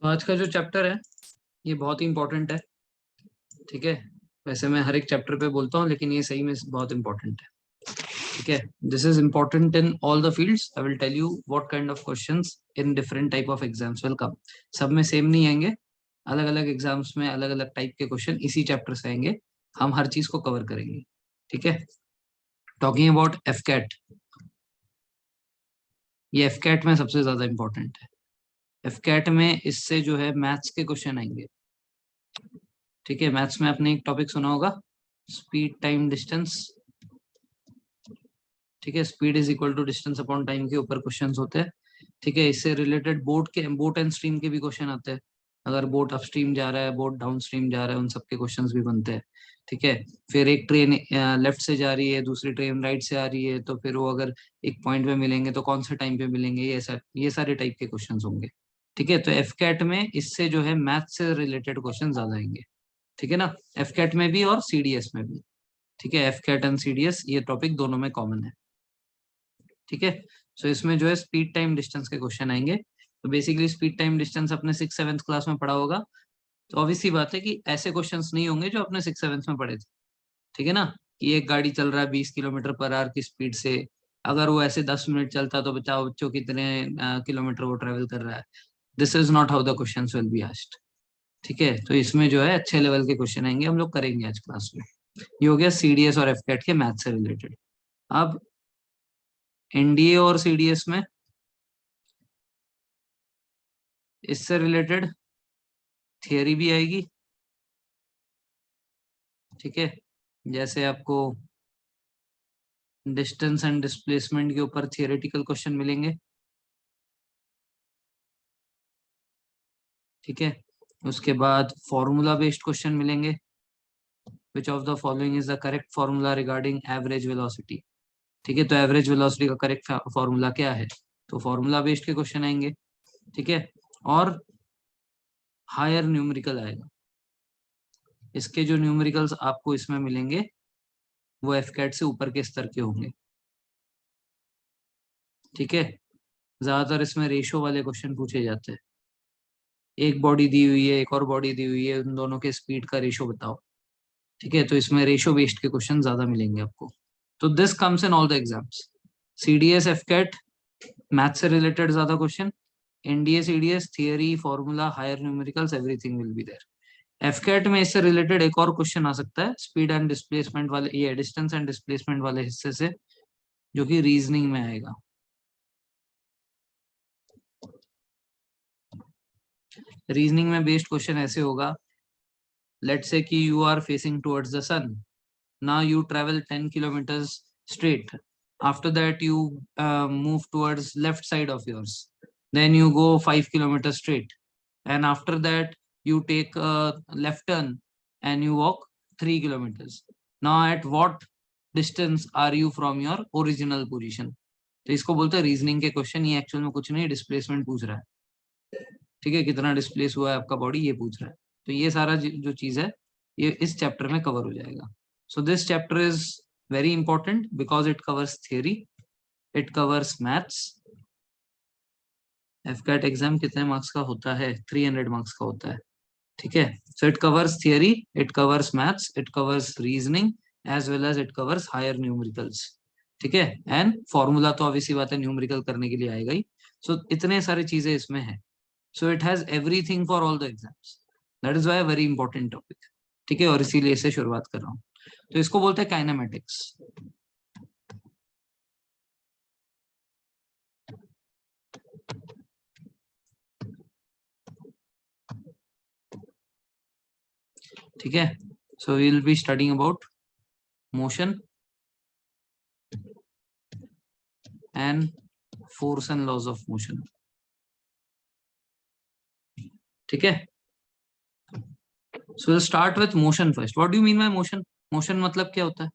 तो आज का जो चैप्टर है ये बहुत ही इंपॉर्टेंट है। ठीक है, वैसे मैं हर एक चैप्टर पे बोलता हूँ लेकिन ये सही में बहुत इंपॉर्टेंट है। ठीक है, this is important in all the fields. I will tell you what kind of questions in different type of exams will come. सब में सेम नहीं आएंगे, अलग अलग एग्जाम्स में अलग अलग टाइप के क्वेश्चन इसी चैप्टर से आएंगे। हम हर चीज को कवर करेंगे। ठीक है, टॉकिंग अबाउट एफ कैट, ये एफ कैट में सबसे ज्यादा इंपॉर्टेंट है। एफ कैट में इससे जो है मैथ्स के क्वेश्चन आएंगे। ठीक है, मैथ्स में आपने एक टॉपिक सुना होगा, स्पीड टाइम डिस्टेंस। ठीक है, speed is equal to distance upon time के ऊपर क्वेश्चंस होते हैं। ठीक है, इससे रिलेटेड बोट एंड स्ट्रीम के भी क्वेश्चन आते हैं। अगर बोट अप स्ट्रीम जा रहा है, बोट डाउन स्ट्रीम जा रहा है, उन सब के क्वेश्चंस भी बनते हैं। ठीक है, फिर एक ट्रेन लेफ्ट से जा रही है, दूसरी ट्रेन राइट से आ रही है, तो फिर वो अगर एक पॉइंट पे मिलेंगे तो कौन से टाइम पे मिलेंगे, ये सारे टाइप के क्वेश्चंस होंगे। ठीक है, तो एफ कैट में इससे जो है मैथ से रिलेटेड क्वेश्चन ज्यादा आएंगे। ठीक है ना, एफ कैट में भी और सीडीएस में भी। ठीक है, एफ कैट एंड सीडीएस ये टॉपिक दोनों में कॉमन है। ठीक है, सो इसमें जो है स्पीड टाइम डिस्टेंस के क्वेश्चन आएंगे। तो बेसिकली स्पीड टाइम डिस्टेंस अपने 6th 7th क्लास में पढ़ा होगा। तो ऑब्वियस सी बात है कि ऐसे क्वेश्चंस नहीं होंगे जो अपने 6th 7th में पढ़े थे। ठीक है ना, कि एक गाड़ी चल रहा है 20 किलोमीटर पर आवर की स्पीड से, अगर वो ऐसे 10 मिनट चलता तो बताओ बच्चों कितने किलोमीटर वो ट्रेवल कर रहा है। This is not how the question will be asked. ठीक है, तो इसमें जो है अच्छे लेवल के क्वेश्चन आएंगे, हम लोग करेंगे आज क्लास में। ये हो गया सीडीएस और एफकेट के मैथ से रिलेटेड। अब एनडीए और सीडीएस में इससे रिलेटेड थियरी भी आएगी। ठीक है, जैसे आपको डिस्टेंस एंड डिस्प्लेसमेंट के ऊपर थियोरेटिकल क्वेश्चन मिलेंगे। ठीक है, उसके बाद फॉर्मूला बेस्ड क्वेश्चन मिलेंगे। विच of the following is the correct formula regarding average velocity. ठीक है, तो एवरेज वेलोसिटी का करेक्ट फॉर्मूला क्या है, तो फॉर्मूला बेस्ड के क्वेश्चन आएंगे। ठीक है, और हायर न्यूमेरिकल आएगा। इसके जो न्यूमेरिकल्स आपको इसमें मिलेंगे वो एफकेट से ऊपर के स्तर के होंगे। ठीक है, ज्यादातर इसमें रेशो वाले क्वेश्चन पूछे जाते हैं। एक बॉडी दी हुई है, एक और बॉडी दी हुई है, उन दोनों के स्पीड का रेशो बताओ। ठीक है, तो इसमें रेशो बेस्ड के क्वेश्चन ज्यादा मिलेंगे आपको। तो this comes in all the exams. CDS AFCAT math से रिलेटेड ज्यादा question, NDA CDS theory formula higher numericals everything will be there. AFCAT में इससे रिलेटेड एक और क्वेश्चन आ सकता है स्पीड एंड डिस्प्लेसमेंट वाले, ये डिस्टेंस एंड डिस्प्लेसमेंट वाले हिस्से से, जो कि रीजनिंग में आएगा। रीजनिंग में बेस्ड क्वेश्चन ऐसे होगा, लेट्स से कि you are facing towards the sun. Now you travel 10 kilometers straight. After that, you move towards left side of yours. Then you go 5 kilometers straight. And after that, you take a left turn and you walk 3 kilometers. Now, at what distance are you from your original position? तो इसको बोलते हैं reasoning के question. ये actual में कुछ नहीं, displacement पूछ रहा है। ठीक है, कितना डिस्प्लेस हुआ है आपका बॉडी, ये पूछ रहा है। तो ये सारा जो चीज है ये इस चैप्टर में कवर हो जाएगा। So this chapter is very important because it covers theory, it covers maths. AFCAT exam कितने मार्क्स का होता है, 300 मार्क्स का होता है। ठीक है, so it covers theory, it covers maths, it covers reasoning, as well as it covers higher numericals. ठीक है, एंड फॉर्मूला तो ऑब्वियसली बात है न्यूमेरिकल करने के लिए आएगा ही। सो इतने सारी चीजें इसमें है। So it has everything for all the exams. That is why very important topic. ठीक है, और इसीलिए इसे शुरुआत कर रहा हूँ। तो इसको बोलते हैं काइनेमेटिक्स। ठीक है, so we will be studying about motion and force and laws of motion. ठीक है, so start with motion first. What do you mean by motion? Motion मतलब क्या होता है?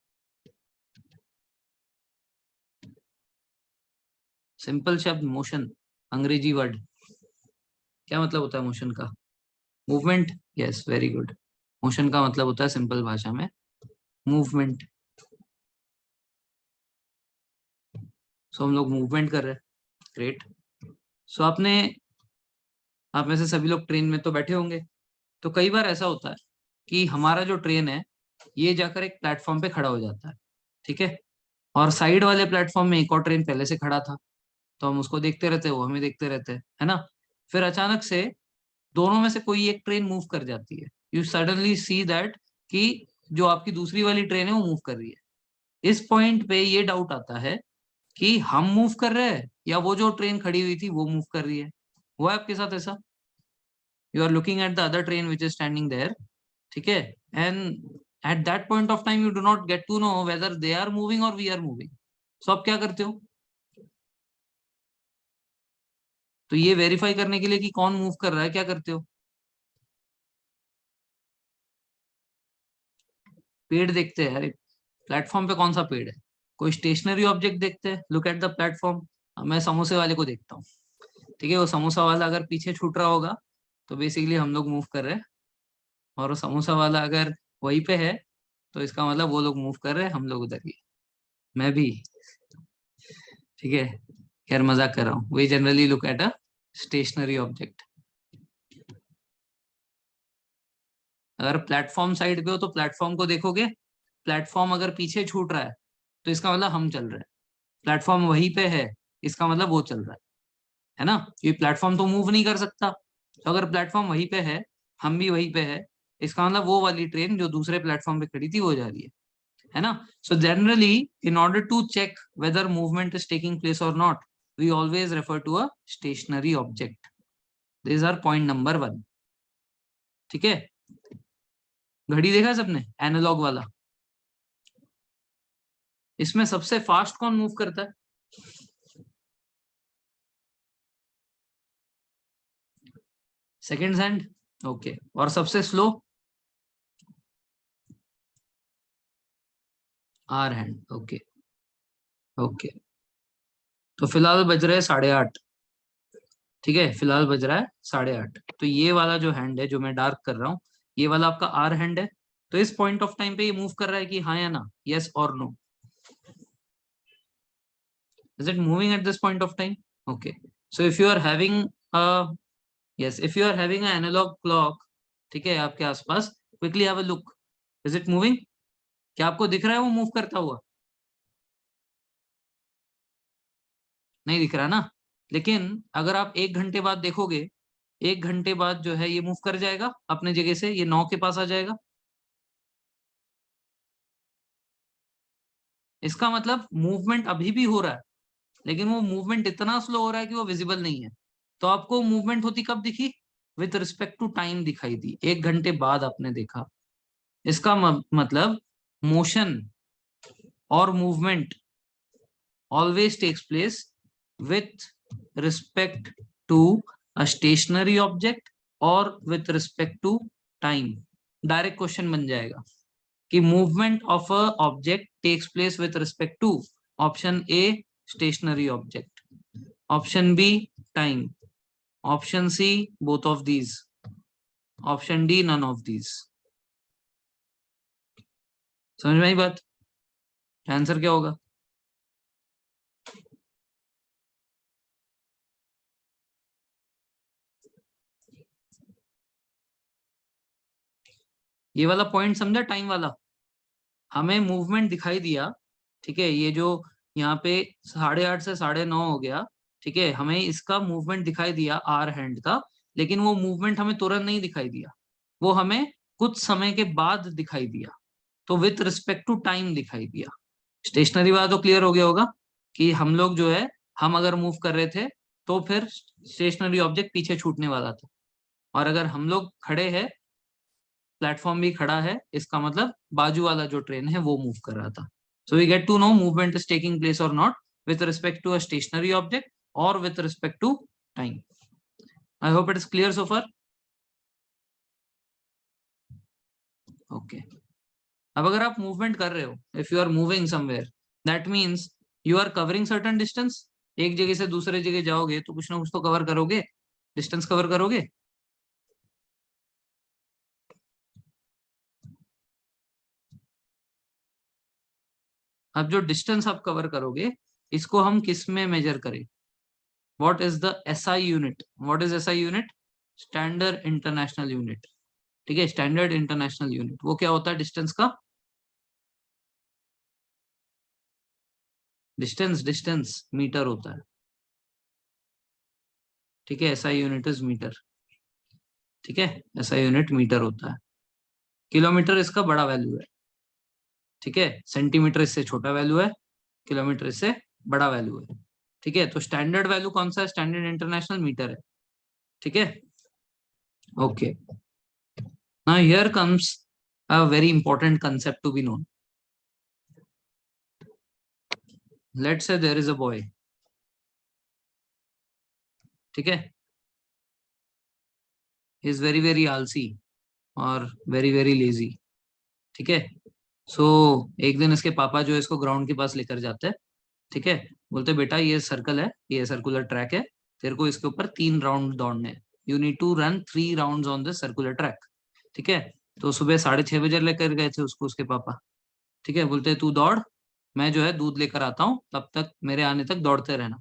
सिंपल शब्द मोशन, अंग्रेजी वर्ड। क्या मतलब होता है मोशन का? Movement. Yes, very good. Motion का मतलब होता है सिंपल भाषा में मूवमेंट। सो हम लोग मूवमेंट कर रहे हैं। ग्रेट। सो आपने आप में से सभी लोग ट्रेन में तो बैठे होंगे, तो कई बार ऐसा होता है कि हमारा जो ट्रेन है ये जाकर एक प्लेटफॉर्म पे खड़ा हो जाता है, ठीक है, और साइड वाले प्लेटफॉर्म में एक और ट्रेन पहले से खड़ा था, तो हम उसको देखते रहते हैं, वो हमें देखते रहते हैं, है ना। फिर अचानक से दोनों में से कोई एक ट्रेन मूव कर जाती है, यू सडनली सी दैट कि जो आपकी दूसरी वाली ट्रेन है वो मूव कर रही है। इस पॉइंट पे ये डाउट आता है कि हम मूव कर रहे हैं या वो जो ट्रेन खड़ी हुई थी वो मूव कर रही है। हुआ है आपके साथ ऐसा? You are looking at the other train which is standing there, ठीक है, and at that point of time you do not get to know whether they are moving और वी आर मूविंग। सो आप क्या करते हो? तो ये verify करने के लिए कि कौन मूव कर रहा है, क्या करते हो? पेड़ देखते हैं, अरे प्लेटफॉर्म पे कौन सा पेड़ है, कोई स्टेशनरी ऑब्जेक्ट देखते हैं, लुक एट द प्लेटफॉर्म। मैं समोसे वाले को देखता हूँ, ठीक है, वो समोसा वाला अगर पीछे छूट रहा होगा तो बेसिकली हम लोग मूव कर रहे हैं, और वो समोसा वाला अगर वहीं पे है तो इसका मतलब वो लोग मूव कर रहे हैं, हम लोग उधर ही। मैं भी, ठीक है, खैर मजाक कर रहा हूँ। We generally look at a stationary object. अगर प्लेटफॉर्म साइड पे हो तो प्लेटफॉर्म को देखोगे, प्लेटफॉर्म अगर पीछे छूट रहा है तो इसका मतलब हम चल रहे हैं, प्लेटफॉर्म वहीं पे है इसका मतलब वो चल रहा है ना। ये प्लेटफॉर्म तो मूव नहीं कर सकता, तो अगर प्लेटफॉर्म वहीं पे है, हम भी वहीं पे है, इसका मतलब वो वाली ट्रेन जो दूसरे प्लेटफॉर्म पे खड़ी थी वो जा रही है ना। So generally in order to check whether movement is taking place और not, we always refer to a stationary object. This are point number 1, ठीक है। घड़ी देखा सबने, एनालॉग वाला, इसमें सबसे फास्ट कौन मूव करता है? सेकंड हैंड, ओके, और सबसे slow? Our hand, okay. Okay, तो फिलहाल बज रहे हैं 8:30, ठीक है, फिलहाल बज रहा है 8:30। तो ये वाला जो हैंड है जो मैं डार्क कर रहा हूँ, ये वाला आपका आर हैंड है। तो इस पॉइंट ऑफ टाइम पे ये मूव कर रहा है कि हाँ या ना, यस और no? Is it moving at this point of time? Okay, so if you are having yes, if you are having analog clock, ठीक है, आपके आसपास, quickly have a look, is it moving? क्या आपको दिख रहा है वो मूव करता हुआ? नहीं दिख रहा ना। लेकिन अगर आप 1 घंटे बाद देखोगे, 1 घंटे बाद जो है ये मूव कर जाएगा अपने जगह से, ये 9 के पास आ जाएगा। इसका मतलब मूवमेंट अभी भी हो रहा है, लेकिन वो मूवमेंट इतना स्लो हो रहा है कि वो विजिबल नहीं है। तो आपको मूवमेंट होती कब दिखी? विथ रिस्पेक्ट टू टाइम दिखाई दी, 1 घंटे बाद आपने देखा। इसका मतलब मोशन और movement always takes place with respect to a stationary object और with respect to time। Direct question बन जाएगा कि movement of a object takes place with respect to, option A stationary object, option B time, option C both of these, option D none of these. समझ में आई बात? Answer क्या होगा? ये वाला पॉइंट समझा, टाइम वाला? हमें मूवमेंट दिखाई दिया, ठीक है, ये जो यहाँ पे 8:30 से 9:30 हो गया, ठीक है, हमें इसका मूवमेंट दिखाई दिया आर हैंड का, लेकिन वो मूवमेंट हमें तुरंत नहीं दिखाई दिया, वो हमें कुछ समय के बाद दिखाई दिया, तो विथ रिस्पेक्ट टू टाइम दिखाई दिया। स्टेशनरी वाला तो क्लियर हो गया होगा कि हम लोग जो है, हम अगर मूव कर रहे थे तो फिर स्टेशनरी ऑब्जेक्ट पीछे छूटने वाला था, और अगर हम लोग खड़े हैं, प्लेटफॉर्म भी खड़ा है, इसका मतलब बाजू वाला जो ट्रेन है वो मूव कर रहा था। So we get to know movement is taking place और not with respect to a stationary object और with respect to time. I hope it is clear so far. Okay, अब अगर आप मूवमेंट कर रहे हो, if you are moving somewhere, that means you are covering certain distance. एक जगह से दूसरे जगह जाओगे तो कुछ ना कुछ तो कवर करोगे, डिस्टेंस कवर करोगे। अब जो डिस्टेंस आप कवर करोगे, इसको हम किस में मेजर करें? What is the SI unit? What is SI unit? Standard international unit. ठीक है, स्टैंडर्ड इंटरनेशनल यूनिट वो क्या होता है डिस्टेंस का? डिस्टेंस, डिस्टेंस मीटर होता है। ठीक है, ऐसा यूनिट इज मीटर। ठीक है, ऐसा यूनिट मीटर होता है। किलोमीटर इसका बड़ा वैल्यू है। ठीक है, सेंटीमीटर इससे छोटा वैल्यू है, किलोमीटर इससे बड़ा वैल्यू है। ठीक है, तो स्टैंडर्ड वैल्यू कौन सा है? स्टैंडर्ड इंटरनेशनल मीटर है। ठीक है, okay. Now here comes a very important concept to be known. Let's say there is a boy. ठीक है, ही इज वेरी वेरी आलसी और वेरी वेरी लेजी। ठीक है, सो एक दिन इसके पापा जो है इसको ग्राउंड के पास लेकर जाते हैं। ठीक है, बोलते बेटा ये सर्कल है, ये सर्कुलर ट्रैक है, तेरे को इसके ऊपर 3 राउंड दौड़ने हैं। You need to run 3 round on this circular track. ठीक है, तो सुबह 6:30 बजे लेकर गए थे उसको उसके पापा। ठीक है, बोलते तू दौड़, मैं जो है दूध लेकर आता हूँ, तब तक मेरे आने तक दौड़ते रहना।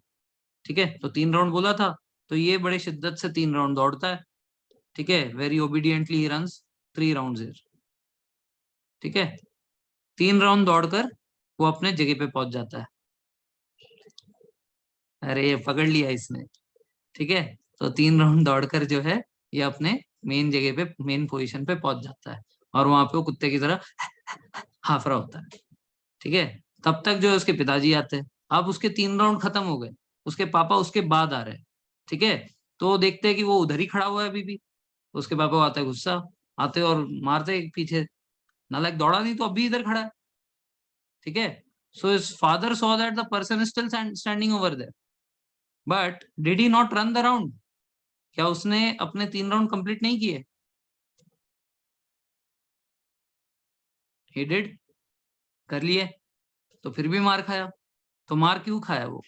ठीक है, तो 3 राउंड बोला था, तो ये बड़े शिद्दत से 3 राउंड दौड़ता है। ठीक है, very obediently he runs 3 round. ठीक है, 3 राउंड दौड़कर वो अपने जगह पे पहुंच जाता है। अरे ये पकड़ लिया इसने। ठीक है, तो 3 राउंड दौड़कर जो है ये अपने मेन जगह पे, मेन पोजीशन पे पहुंच जाता है, और वहां पे वो कुत्ते की तरह हाफ रहा होता है। ठीक है, तब तक जो है उसके पिताजी आते हैं। अब उसके 3 राउंड खत्म हो गए, उसके पापा उसके बाद आ रहे हैं। ठीक है, तो वो देखते हैं कि वो उधर ही खड़ा हुआ है अभी भी। उसके पापा को आता है गुस्सा, आते और मारते पीछे, नालायक दौड़ा नहीं तो अभी इधर खड़ा है। ठीक है, so his father saw that the person is still standing over there, but did he not run the round? क्या उसने अपने 3 राउंड कंप्लीट नहीं किए? ही डिड, कर लिए। तो फिर भी मार खाया। तो मार क्यों खाया वो?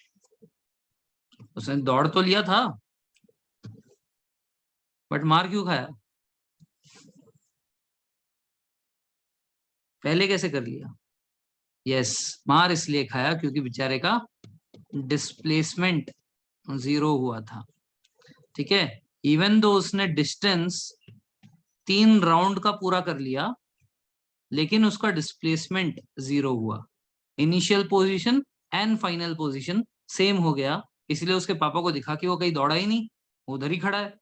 उसने दौड़ तो लिया था, बट मार क्यों खाया? पहले कैसे कर लिया? यस, मार इसलिए खाया क्योंकि बेचारे का डिस्प्लेसमेंट 0 हुआ था। ठीक है, इवन दो उसने डिस्टेंस 3 राउंड का पूरा कर लिया, लेकिन उसका डिस्प्लेसमेंट 0 हुआ। Initial position and final position same हो गया, इसलिए उसके पापा को दिखा कि वो कहीं दौड़ा ही नहीं, वो उधर ही खड़ा है।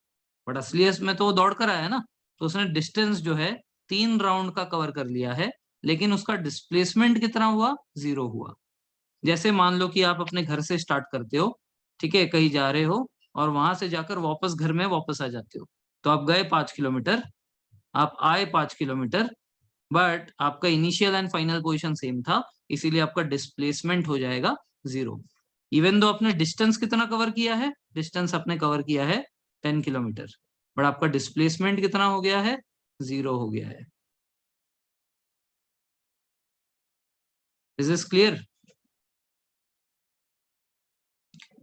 बट असलियत में तो वो दौड़ कर आया ना। तो उसने डिस्टेंस जो है 3 राउंड का कवर कर लिया है, लेकिन उसका डिस्प्लेसमेंट कितना हुआ? 0 हुआ। जैसे मान लो कि आप अपने घर से स्टार्ट करते हो, ठीक है, कहीं जा रहे हो, और वहां से जाकर वापस घर में वापस आ जाते हो। तो आप गए 5 किलोमीटर, आप आए 5 किलोमीटर, बट आपका initial and final position same था, इसीलिए आपका डिस्प्लेसमेंट हो जाएगा 0। इवन दो आपने डिस्टेंस कितना कवर किया है? डिस्टेंस आपने कवर किया है 10 किलोमीटर, बट आपका डिस्प्लेसमेंट कितना हो गया है? 0 हो गया है। Is this clear?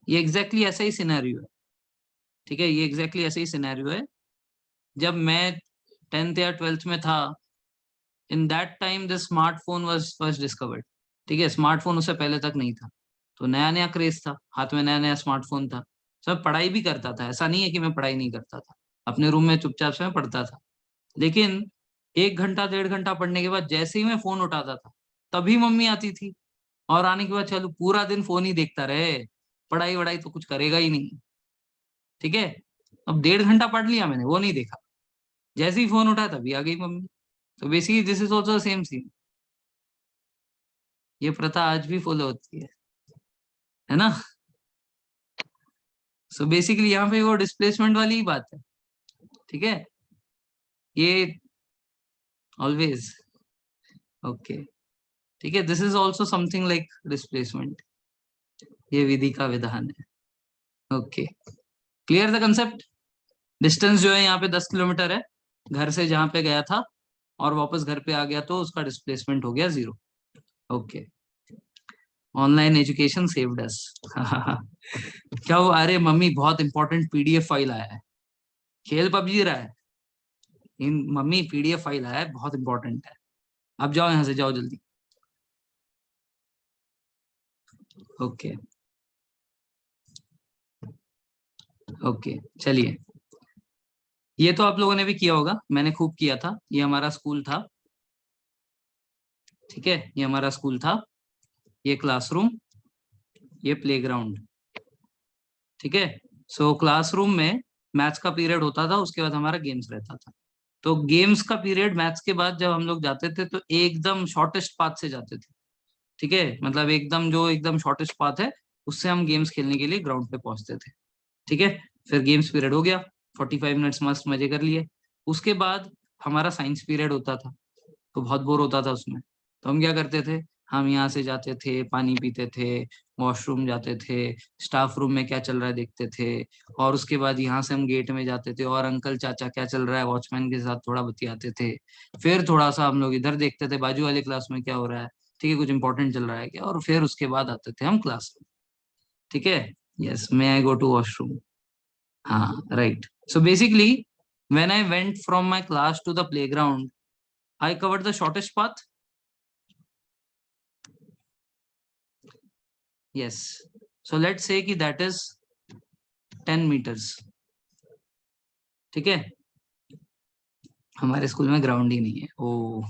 ये एग्जैक्टली ऐसा ही सिनेरियो है। ठीक है, ये एग्जैक्टली ऐसा ही सिनेरियो है। जब मैं 10th या 12th में था, in that time the smartphone was first discovered. ठीक है, स्मार्टफोन उससे पहले तक नहीं था, तो नया नया क्रेज था, हाथ में नया नया स्मार्टफोन था। तो मैं पढ़ाई भी करता था, ऐसा नहीं है कि मैं पढ़ाई नहीं करता था, अपने रूम में चुपचाप से मैं पढ़ता था। लेकिन 1 घंटा 1.5 घंटा पढ़ने के बाद जैसे ही मैं फोन उठाता था, तभी मम्मी आती थी, और आने के बाद चलो पूरा दिन फोन ही देखता रहे, पढ़ाई वढ़ाई तो कुछ करेगा ही नहीं। ठीक है, अब 1.5 घंटा पढ़ लिया मैंने, वो नहीं देखा, जैसे ही फोन उठा तभी आ गई मम्मी। तो basically this is also same scene. ये प्रथा आज भी फॉलो होती है ना? सो बेसिकली यहाँ पे वो डिस्प्लेसमेंट वाली ही बात है। ठीक है, ये ऑलवेज ओके। ठीक है, this is also something like displacement, ये विधि का विधान है। Okay, clear the concept? Distance जो है यहाँ पे 10 किलोमीटर है, घर से जहाँ पे गया था और वापस घर पे आ गया, तो उसका डिस्प्लेसमेंट हो गया 0। Okay, online education saved us. क्या वो, अरे मम्मी बहुत इंपॉर्टेंट पीडीएफ फाइल आया है, खेल पबजी रहा है, इन मम्मी पीडीएफ फाइल आया है, बहुत इंपॉर्टेंट है, अब जाओ यहाँ से, जाओ जल्दी। ओके, ओके, चलिए। ये तो आप लोगों ने भी किया होगा, मैंने खूब किया था। ये हमारा स्कूल था, ठीक है, ये हमारा स्कूल था, ये क्लासरूम, ये प्लेग्राउंड, ठीक है। सो क्लासरूम में मैथ्स का पीरियड होता था, उसके बाद हमारा गेम्स रहता था। तो गेम्स का पीरियड मैथ्स के बाद जब हम लोग जाते थे तो एकदम शॉर्टेस्ट पाथ से जाते थे, ठीक है, मतलब एकदम जो एकदम शॉर्टेस्ट पाथ है उससे हम गेम्स खेलने के लिए ग्राउंड पे पहुंचते थे, ठीक है। फिर गेम्स पीरियड हो गया, 45 मिनट्स मस्त मजे कर लिए। उसके बाद हमारा साइंस पीरियड होता था, तो बहुत बोर होता था उसमें। तो हम क्या करते थे, हम यहाँ से जाते थे, पानी पीते थे, वॉशरूम जाते थे, स्टाफ रूम में क्या चल रहा है देखते थे, और उसके बाद यहाँ से हम गेट में जाते थे और अंकल चाचा क्या चल रहा है वॉचमैन के साथ थोड़ा बतियाते थे। फिर थोड़ा सा हम लोग इधर देखते थे बाजू वाले क्लास में क्या हो रहा है, ठीक है, कुछ इंपॉर्टेंट चल रहा है क्या, और फिर उसके बाद आते थे हम क्लास में, ठीक है। Yes, may I go to washroom? हाँ, right. So basically when I went from my class to the playground, I covered the shortest path. Yes. So let's say कि that is 10 meters, ठीक है। हमारे school में ground ही नहीं है, ओ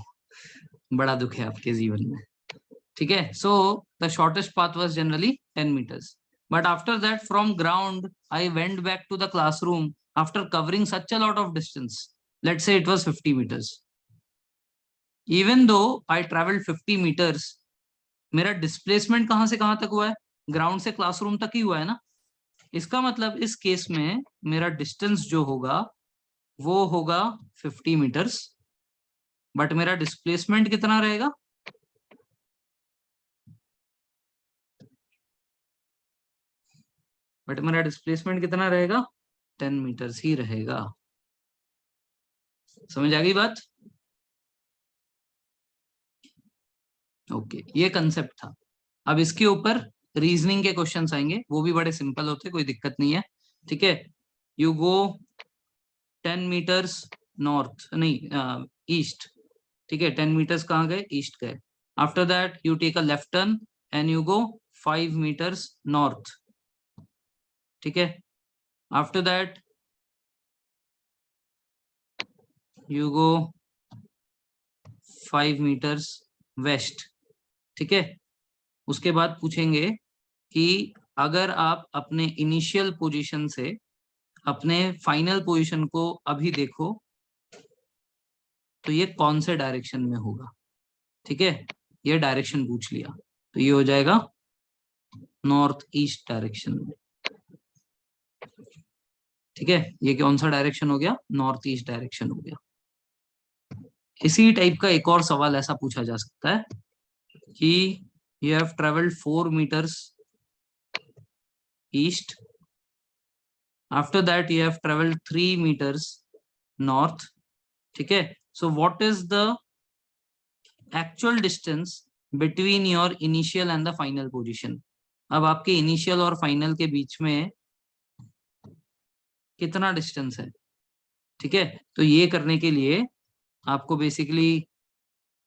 बड़ा दुख है आपके जीवन में, ठीक है। So the shortest path was generally 10 meters, but after that from ground I went back to the classroom after covering such a lot of distance. Let's say it was 50 meters. Even though I traveled 50 meters, मेरा displacement कहां से कहां तक हुआ है, ground से classroom तक ही हुआ है ना। इसका मतलब इस केस में मेरा डिस्टेंस जो होगा वो होगा 50 मीटर्स, बट मेरा डिस्प्लेसमेंट कितना रहेगा, बट मेरा डिस्प्लेसमेंट कितना रहेगा, 10 मीटर्स ही रहेगा। समझ आ गई बात? ओके, ये कंसेप्ट था। अब इसके ऊपर रीजनिंग के क्वेश्चंस आएंगे, वो भी बड़े सिंपल होते, कोई दिक्कत नहीं है, ठीक है। यू गो 10 मीटर्स नॉर्थ, नहीं ईस्ट, ठीक है, 10 मीटर्स कहाँ गए, ईस्ट गए। After that you take a left turn and you go 5 meters north, ठीक है। After that you go 5 meters west, ठीक है। उसके बाद पूछेंगे कि अगर आप अपने इनिशियल पोजीशन से अपने फाइनल पोजीशन को अभी देखो तो ये कौन से डायरेक्शन में होगा, ठीक है। ये डायरेक्शन पूछ लिया, तो ये हो जाएगा नॉर्थ ईस्ट डायरेक्शन में, ठीक है। ये कौन सा डायरेक्शन हो गया, नॉर्थ ईस्ट डायरेक्शन हो गया। इसी टाइप का एक और सवाल ऐसा पूछा जा सकता है कि you have travelled 4 meters east, after that you have travelled 3 meters north, ठीक है। So what is the actual distance between your initial and the final position. अब आपके इनिशियल और फाइनल के बीच में कितना डिस्टेंस है, ठीक है। तो ये करने के लिए आपको बेसिकली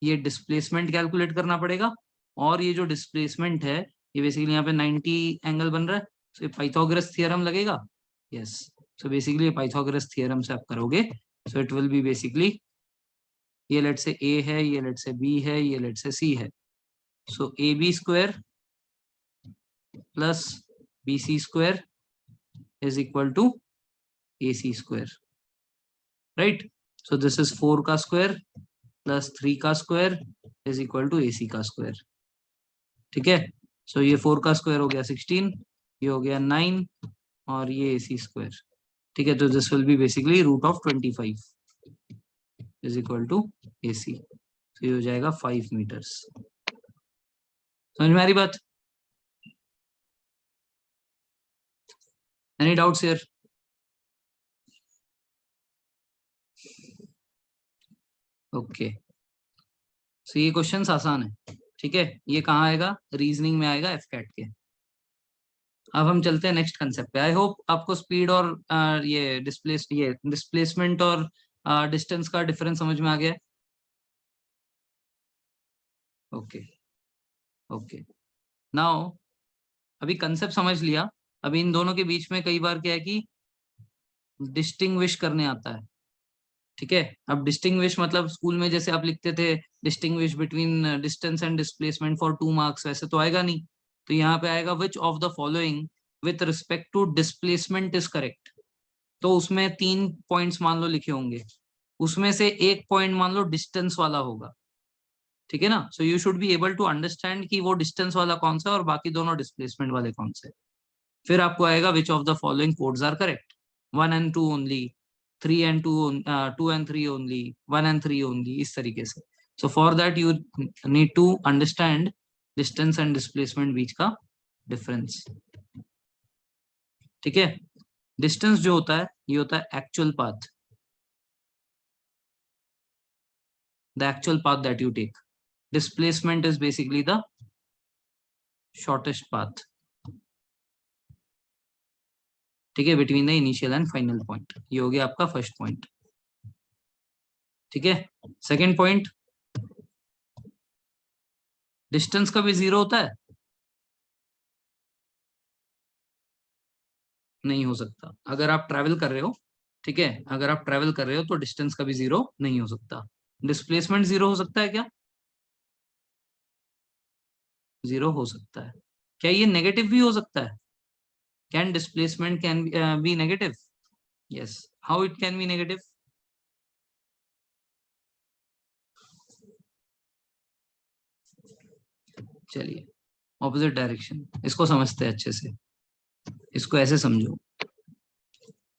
ये डिस्प्लेसमेंट कैलकुलेट करना पड़ेगा, और ये जो डिस्प्लेसमेंट है ये बेसिकली यहाँ पे 90 एंगल बन रहा है, तो ये पाइथागोरस थ्योरम लगेगा। Yes, so basically Pythagoras theorem से आप करोगे, so it will be basically, ये लेट से ए है, ये लेट से बी है, ये लेट से सी है, so A B square plus B C square is equal to A C square, right. So this is 4 का स्क्वायर प्लस 3 का square is equal to A C का square, ठीक है। सो ये 4 का स्क्वायर हो गया 16, ये हो गया 9, और ये ए सी स्क्वायर, ठीक है। तो this will be basically root of 25 is equal to A C, तो ये हो जाएगा 5 मीटर्स। समझ में आ रही बात? Any doubts here? ओके, सो ये क्वेश्चंस आसान है, ठीक है। ये कहाँ आएगा, रीजनिंग में आएगा, एफ कैट के। अब हम चलते हैं नेक्स्ट कंसेप्ट पे। आई होप आपको स्पीड और ये डिस्प्लेसमेंट और डिस्टेंस का डिफरेंस समझ में आ गया है। ओके ओके, नाउ अभी कंसेप्ट समझ लिया। अभी इन दोनों के बीच में कई बार क्या है कि डिस्टिंग्विश करने आता है, ठीक है। अब डिस्टिंग्विश मतलब स्कूल में जैसे आप लिखते थे distinguish between distance and displacement for 2 marks, वैसे तो आएगा नहीं। तो यहाँ पे आएगा which of the following with respect to displacement is correct. तो उसमें 3 पॉइंट्स मान लो लिखे होंगे, उसमें से एक पॉइंट मान लो डिस्टेंस वाला होगा, ठीक है ना। So you should be able to understand कि वो डिस्टेंस वाला कौन सा है और बाकी दोनों डिस्प्लेसमेंट वाले कौन से। फिर आपको आएगा which of the following codes are correct, 1 and 2 only, 3 and 2, 2 and 3 only, 1 and 3 only, इस तरीके से। So for that you need to understand distance and displacement बीच का डिफरेंस, ठीक है। डिस्टेंस जो होता है ये होता है actual path, the actual path that you take. Displacement is basically the shortest path, ठीक है, between the initial and final point. ये हो गया आपका फर्स्ट पॉइंट, ठीक है। सेकेंड पॉइंट, डिस्टेंस का भी 0 होता है? नहीं हो सकता। अगर आप ट्रैवल कर रहे हो, ठीक है, अगर आप ट्रैवल कर रहे हो तो डिस्टेंस का भी 0 नहीं हो सकता। डिस्प्लेसमेंट 0 हो सकता है क्या? 0 हो सकता है। क्या ये नेगेटिव भी हो सकता है? Can displacement can B negative? Yes. How it can be negative? चलिए, ऑपोजिट डायरेक्शन, इसको समझते हैं अच्छे से। इसको ऐसे समझो,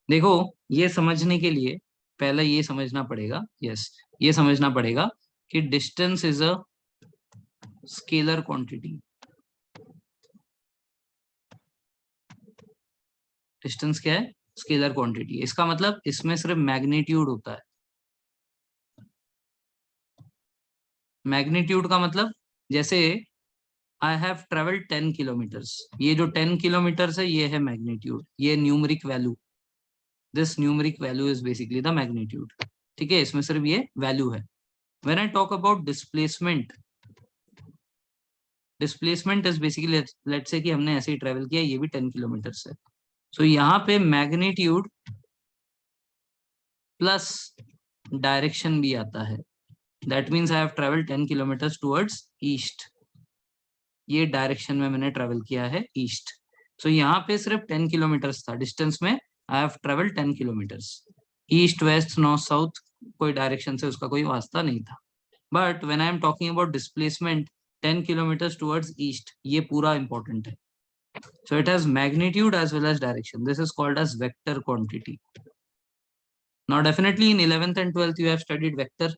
देखो, ये समझने के लिए पहले ये समझना पड़ेगा, यस, ये समझना पड़ेगा कि distance is a scalar quantity. Distance क्या है? Scalar quantity. इसका मतलब इसमें सिर्फ मैग्नीट्यूड होता है। मैग्नीट्यूड का मतलब, जैसे आई हैव ट्रेवल्ड 10 किलोमीटर्स, ये जो 10 किलोमीटर्स है ये है मैग्नीट्यूड, ये numeric value, this numeric value is basically the magnitude, ठीक है। इसमें सिर्फ ये वैल्यू है। When I talk about displacement, displacement is basically, let's say कि हमने ऐसे ही ट्रेवल किया, ये भी 10 किलोमीटर्स है। सो यहाँ पे मैग्नीट्यूड प्लस डायरेक्शन भी आता है। That means I have travelled 10 kilometers towards east, ये डायरेक्शन में मैंने ट्रेवल किया है ईस्ट। सो यहाँ पे सिर्फ 10 किलोमीटर्स था डिस्टेंस में, I have travel 10 kilometers. East west north south कोई डायरेक्शन से उसका कोई वास्ता नहीं था। But when I am talking about displacement 10 kilometers towards east, ये पूरा इंपॉर्टेंट है। So it has magnitude as well as direction, this is called as vector quantity. Now definitely in 11th and 12th you have studied vector,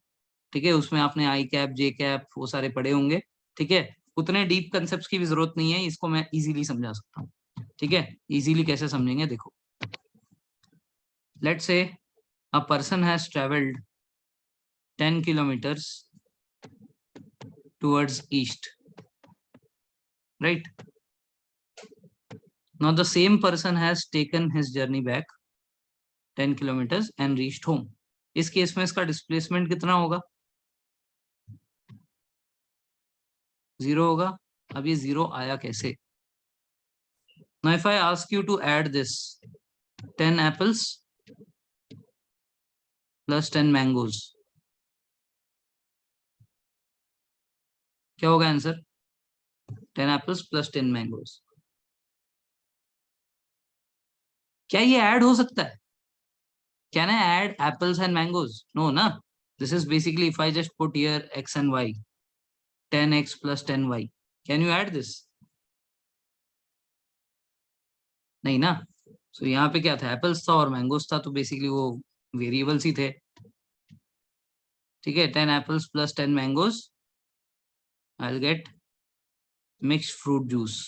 ठीक है, उसमें आपने आई cap जे cap वो सारे पढ़े होंगे, ठीक है। उतने डीप कंसेप्ट की भी जरूरत नहीं है, इसको मैं इजीली समझा सकता हूँ, ठीक है। इजीली कैसे समझेंगे, देखो, let's say a person has travelled 10 kilometers towards east, right. Now the same person has taken his journey back 10 kilometres and reached home. इस केस में इसका डिस्प्लेसमेंट कितना होगा? 0 होगा। अब ये 0 आया कैसे? Now if I ask you to add this 10 apples plus 10 mangoes, क्या होगा आंसर? 10 apples plus 10 mangoes। क्या ये ऐड हो सकता है? Can I add apples and mangoes? No, na. This is basically if I just put here x and y, 10x plus 10y. Can you add this? नहीं ना। So यहाँ पे क्या था? एप्पल्स था और मैंगोस था, तो बेसिकली वो वेरिएबल्स ही थे, ठीक है। 10 apples plus 10 mangoes, I'll get mixed fruit juice,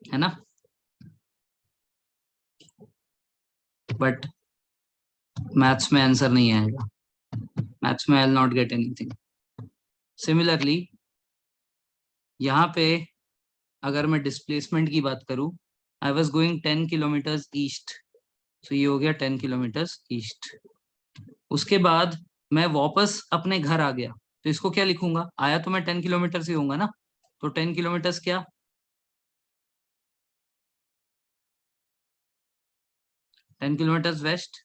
है ना। बट मैथ्स में आंसर नहीं आएगा, मैथ्स में I will not get anything. Similarly यहाँ पे अगर मैं डिस्प्लेसमेंट की बात करूं, I was going 10 kilometers east, तो ये हो गया 10 किलोमीटर्स ईस्ट। उसके बाद मैं वापस अपने घर आ गया, तो इसको क्या लिखूंगा? आया तो मैं 10 किलोमीटर ही होऊंगा ना, तो 10 किलोमीटर्स क्या 10 kilometer west.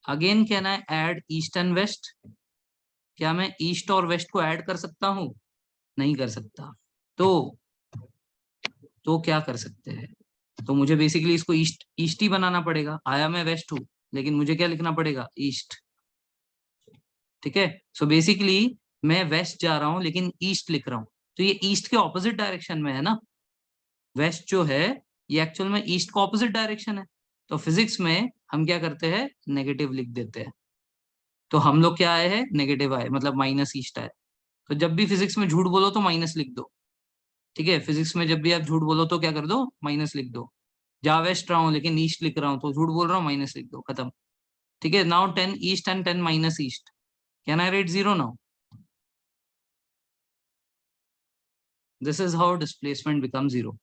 Again can I add east and west? क्या मैं ईस्ट और वेस्ट को ऐड कर सकता हूं? नहीं कर सकता। तो क्या कर सकते हैं? तो मुझे बेसिकली इसको ईस्ट ईस्ट ही बनाना पड़ेगा। आया मैं वेस्ट हूं, लेकिन मुझे क्या लिखना पड़ेगा? ईस्ट। ठीक है, सो बेसिकली मैं वेस्ट जा रहा हूं लेकिन ईस्ट लिख रहा हूं, तो ये ईस्ट के ऑपोजिट डायरेक्शन में है ना। वेस्ट जो है ये एक्चुअल में ईस्ट का ऑपोजिट डायरेक्शन है। तो फिजिक्स में हम क्या करते हैं? नेगेटिव लिख देते हैं। तो हम लोग क्या आए हैं? नेगेटिव आए, मतलब माइनस ईस्ट आए। तो जब भी फिजिक्स में झूठ बोलो तो माइनस लिख दो। ठीक है, फिजिक्स में जब भी आप झूठ बोलो तो क्या कर दो? माइनस लिख दो। जा वेस्ट रहा हूँ लेकिन ईस्ट लिख रहा हूँ तो झूठ बोल रहा हूँ, माइनस लिख दो, खत्म। ठीक है, now 10 east and 10 minus east, can I right 0 now? This is how displacement become 0।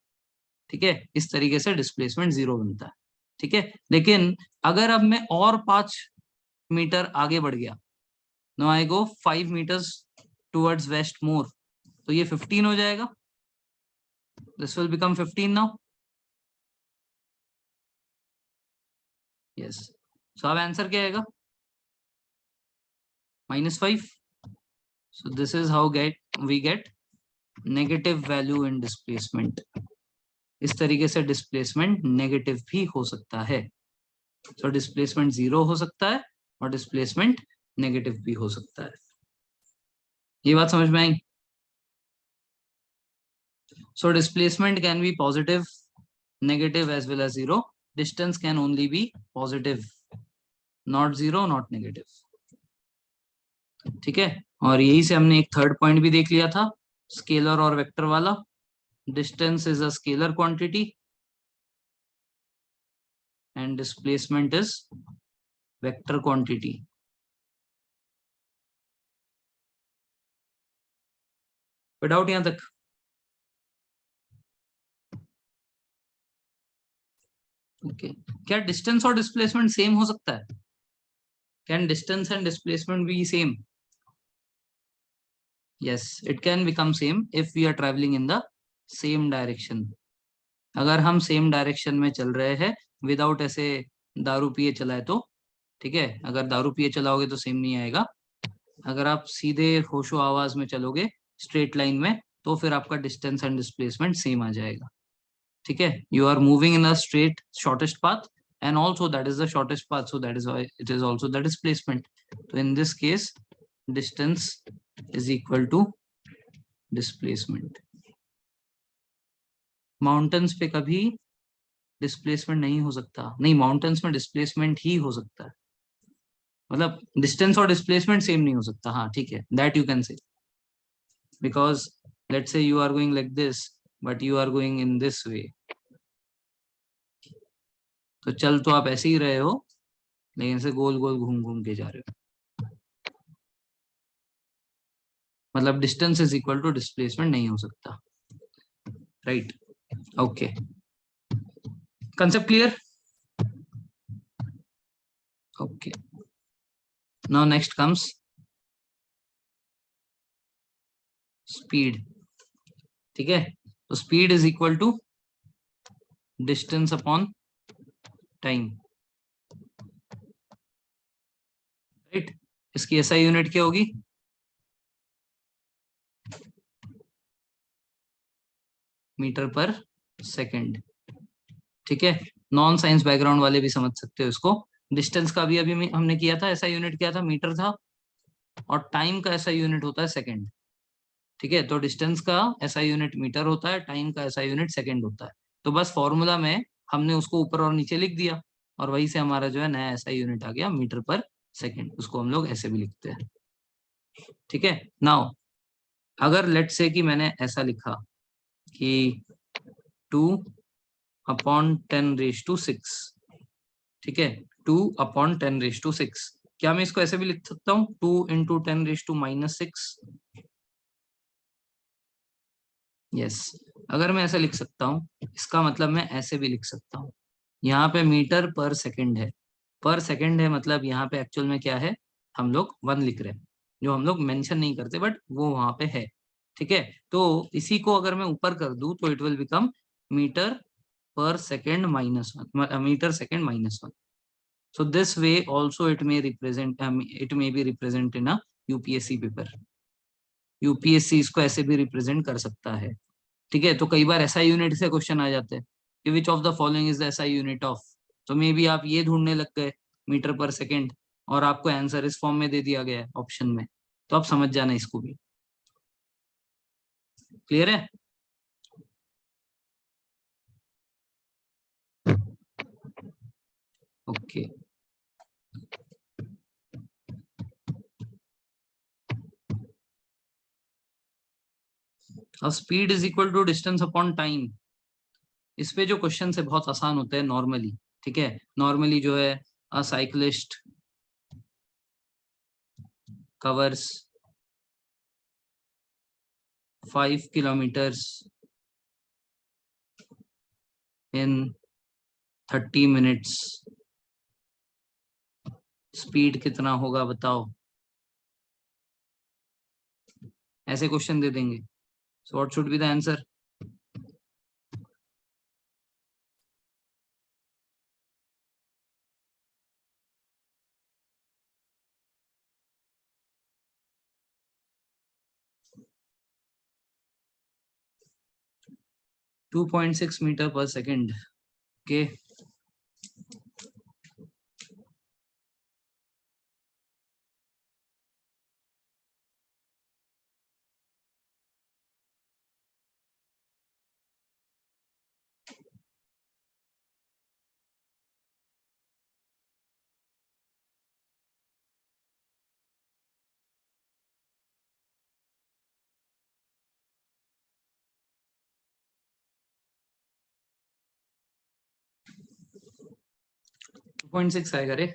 ठीक है, इस तरीके से डिस्प्लेसमेंट 0 बनता है। ठीक है, लेकिन अगर अब मैं और 5 मीटर आगे बढ़ गया, no I go 5 meters towards west more, तो ये 15 हो जाएगा। This will become 15 now. Yes, so अब आंसर क्या आएगा? -5। So this is how we get negative value in displacement. इस तरीके से डिस्प्लेसमेंट नेगेटिव भी हो सकता है। तो डिस्प्लेसमेंट 0 हो सकता है और डिस्प्लेसमेंट नेगेटिव भी हो सकता है। ये बात समझ में आई? So displacement can be positive, negative as well as 0। Distance can only be positive, not 0, not negative. ठीक है, और यही से हमने एक थर्ड पॉइंट भी देख लिया था, स्केलर और वेक्टर वाला। Distance is a scalar quantity and displacement is vector quantity. कोई डाउट यहां तक? ओके, क्या डिस्टेंस और डिस्प्लेसमेंट सेम हो सकता है? Can distance and displacement B same? yes, it can become same if we are traveling in the same direction. अगर हम सेम डायरेक्शन में चल रहे हैं विदाउट ऐसे दारू पिए चलाए तो। ठीक है, अगर दारू पिए चलाओगे तो सेम नहीं आएगा। अगर आप सीधे होशो आवाज में चलोगे स्ट्रेट लाइन में, तो फिर आपका डिस्टेंस एंड डिस्प्लेसमेंट सेम आ जाएगा। ठीक है, you are moving in a straight shortest path and also that is the shortest path, so that is why it is also the displacement. So in this case distance is equal to displacement. Mountains पे कभी displacement नहीं हो सकता? नहीं, mountains में displacement ही हो सकता है, मतलब डिस्टेंस और डिस्प्लेसमेंट सेम नहीं हो सकता। हाँ ठीक है, that you can say, because let's say you are going like this but you are going in this way, तो चल तो आप ऐसे ही रहे हो लेकिन से गोल गोल घूम घूम के जा रहे हो, मतलब distance is equal to displacement नहीं हो सकता। Right, okay, concept clear? Okay, now next comes speed. ठीक है, तो speed is equal to distance upon time. Right, इसकी एसआई यूनिट क्या होगी? Metre per second. ठीक है, नॉन साइंस बैकग्राउंड वाले भी समझ सकते हो इसको। डिस्टेंस का भी अभी हमने किया था, ऐसा यूनिट क्या था? मीटर था। और टाइम का ऐसा यूनिट होता है सेकंड। ठीक है, तो डिस्टेंस का ऐसा यूनिट मीटर होता है, टाइम का ऐसा यूनिट सेकंड होता है। तो बस फॉर्मूला में हमने उसको ऊपर और नीचे लिख दिया और वही से हमारा जो है नया ऐसा यूनिट आ गया मीटर पर सेकंड। उसको हम लोग ऐसे भी लिखते हैं। ठीक है, नाउ अगर लेट से कि मैंने ऐसा लिखा कि 2/10⁶। ठीक है, 2/10⁶, क्या मैं इसको ऐसे भी लिख सकता हूँ 2 × 10⁻⁻⁶? यस, अगर मैं ऐसे लिख सकता हूँ इसका मतलब मैं ऐसे भी लिख सकता हूँ। यहाँ पे मीटर पर सेकंड है, पर सेकंड है, मतलब यहाँ पे एक्चुअल में क्या है? हम लोग 1 लिख रहे हैं, जो हम लोग मेंशन नहीं करते बट वो वहां पे है। ठीक है, तो इसी को अगर मैं ऊपर कर दूं तो it will become meter per second -1, meter second -1। So this way also it may represent, it may be represent in a UPSC paper. UPSC इसको ऐसे भी रिप्रेजेंट कर सकता है. ठीक है, तो कई बार एसआई यूनिट से क्वेश्चन आ जाते हैं कि विच of the following is the SI unit of. तो मे बी आप ये ढूंढने लग गए मीटर पर सेकेंड, और आपको आंसर इस फॉर्म में दे दिया गया है ऑप्शन में, तो आप समझ जाना इसको भी. क्लियर है? ओके. अब speed is equal to distance upon time. इस पे जो क्वेश्चन है बहुत आसान होते हैं नॉर्मली. ठीक है, नॉर्मली जो है a cyclist covers 5 kilometers in 30 minutes. Speed कितना होगा बताओ. ऐसे क्वेश्चन दे देंगे. So what should be the answer? Two 2.6 meter per second. Okay. 2.6 आएगा रे.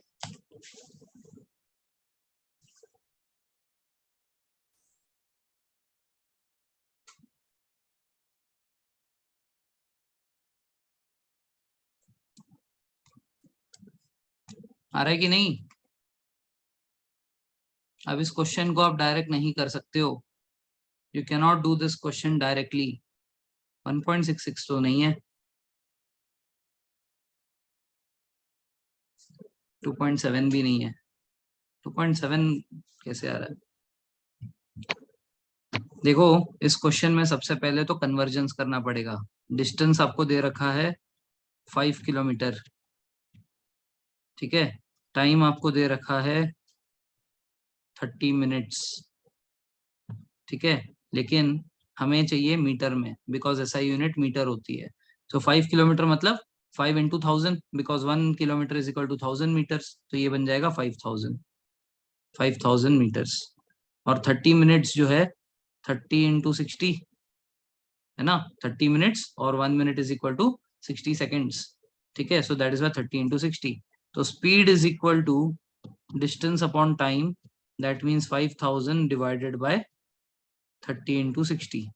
आ रहा है कि नहीं? अब इस क्वेश्चन को आप डायरेक्ट नहीं कर सकते हो. You can not do this question directly. 1.66 तो नहीं है. 2.7 भी नहीं है. 2.7 कैसे आ रहा है? देखो, इस क्वेश्चन में सबसे पहले तो कन्वर्जेंस करना पड़ेगा. डिस्टेंस आपको दे रखा है 5 किलोमीटर. ठीक है, टाइम आपको दे रखा है 30 मिनट्स. ठीक है, लेकिन हमें चाहिए मीटर में, बिकॉज एसआई यूनिट मीटर होती है. तो 5 किलोमीटर मतलब 5 into 1000, because 1 kilometer is equal to 1000 meters. तो ये बन जाएगा 5000 मीटर्स. और 30 मिनट्स जो है 30 इंटू 60 है ना. 30 मिनट्स और 1 minute is equal to 60 seconds. ठीक है, so that is why 30 into 60. तो speed is equal to distance upon time, that means 5000 divided by 30 into 60.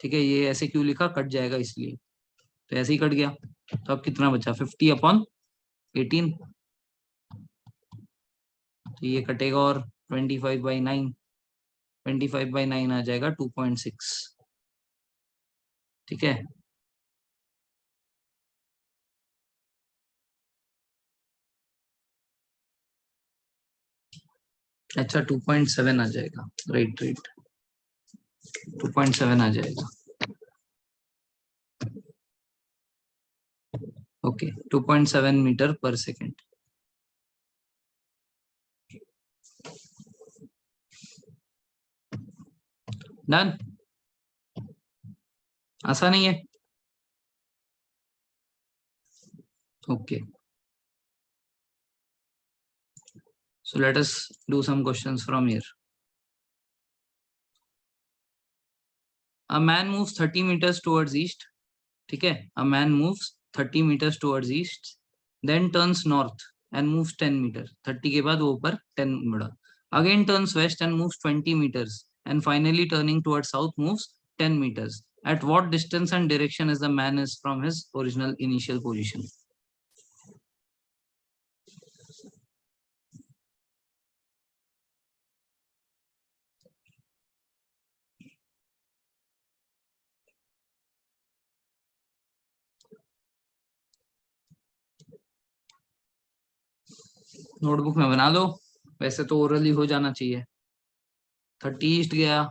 ठीक है, ये ऐसे क्यों लिखा, कट जाएगा इसलिए. तो ऐसे ही कट गया. तो अब कितना बचा, 50 अपॉन 18. तो ये कटेगा और 25/9. 25/9 आ जाएगा 2.6. ठीक है, अच्छा 2.7 आ जाएगा. राइट राइट, 2.7 आ जाएगा. Okay, 2.7 metre per second. Done. आसान नहीं है. Okay, so let us do some questions from here. A man moves 30 meters towards east. ठीक है, a man moves 30 meters towards east, then turns north and moves 10 meters. 30 के बाद वो ऊपर 10 बढ़ा. Again turns west and moves 20 meters, and finally turning towards south moves 10 meters. At what distance and direction is the man is from his original initial position? Notebook में बना लो, वैसे तो orally हो जाना चाहिए। 30 ईस्ट गया,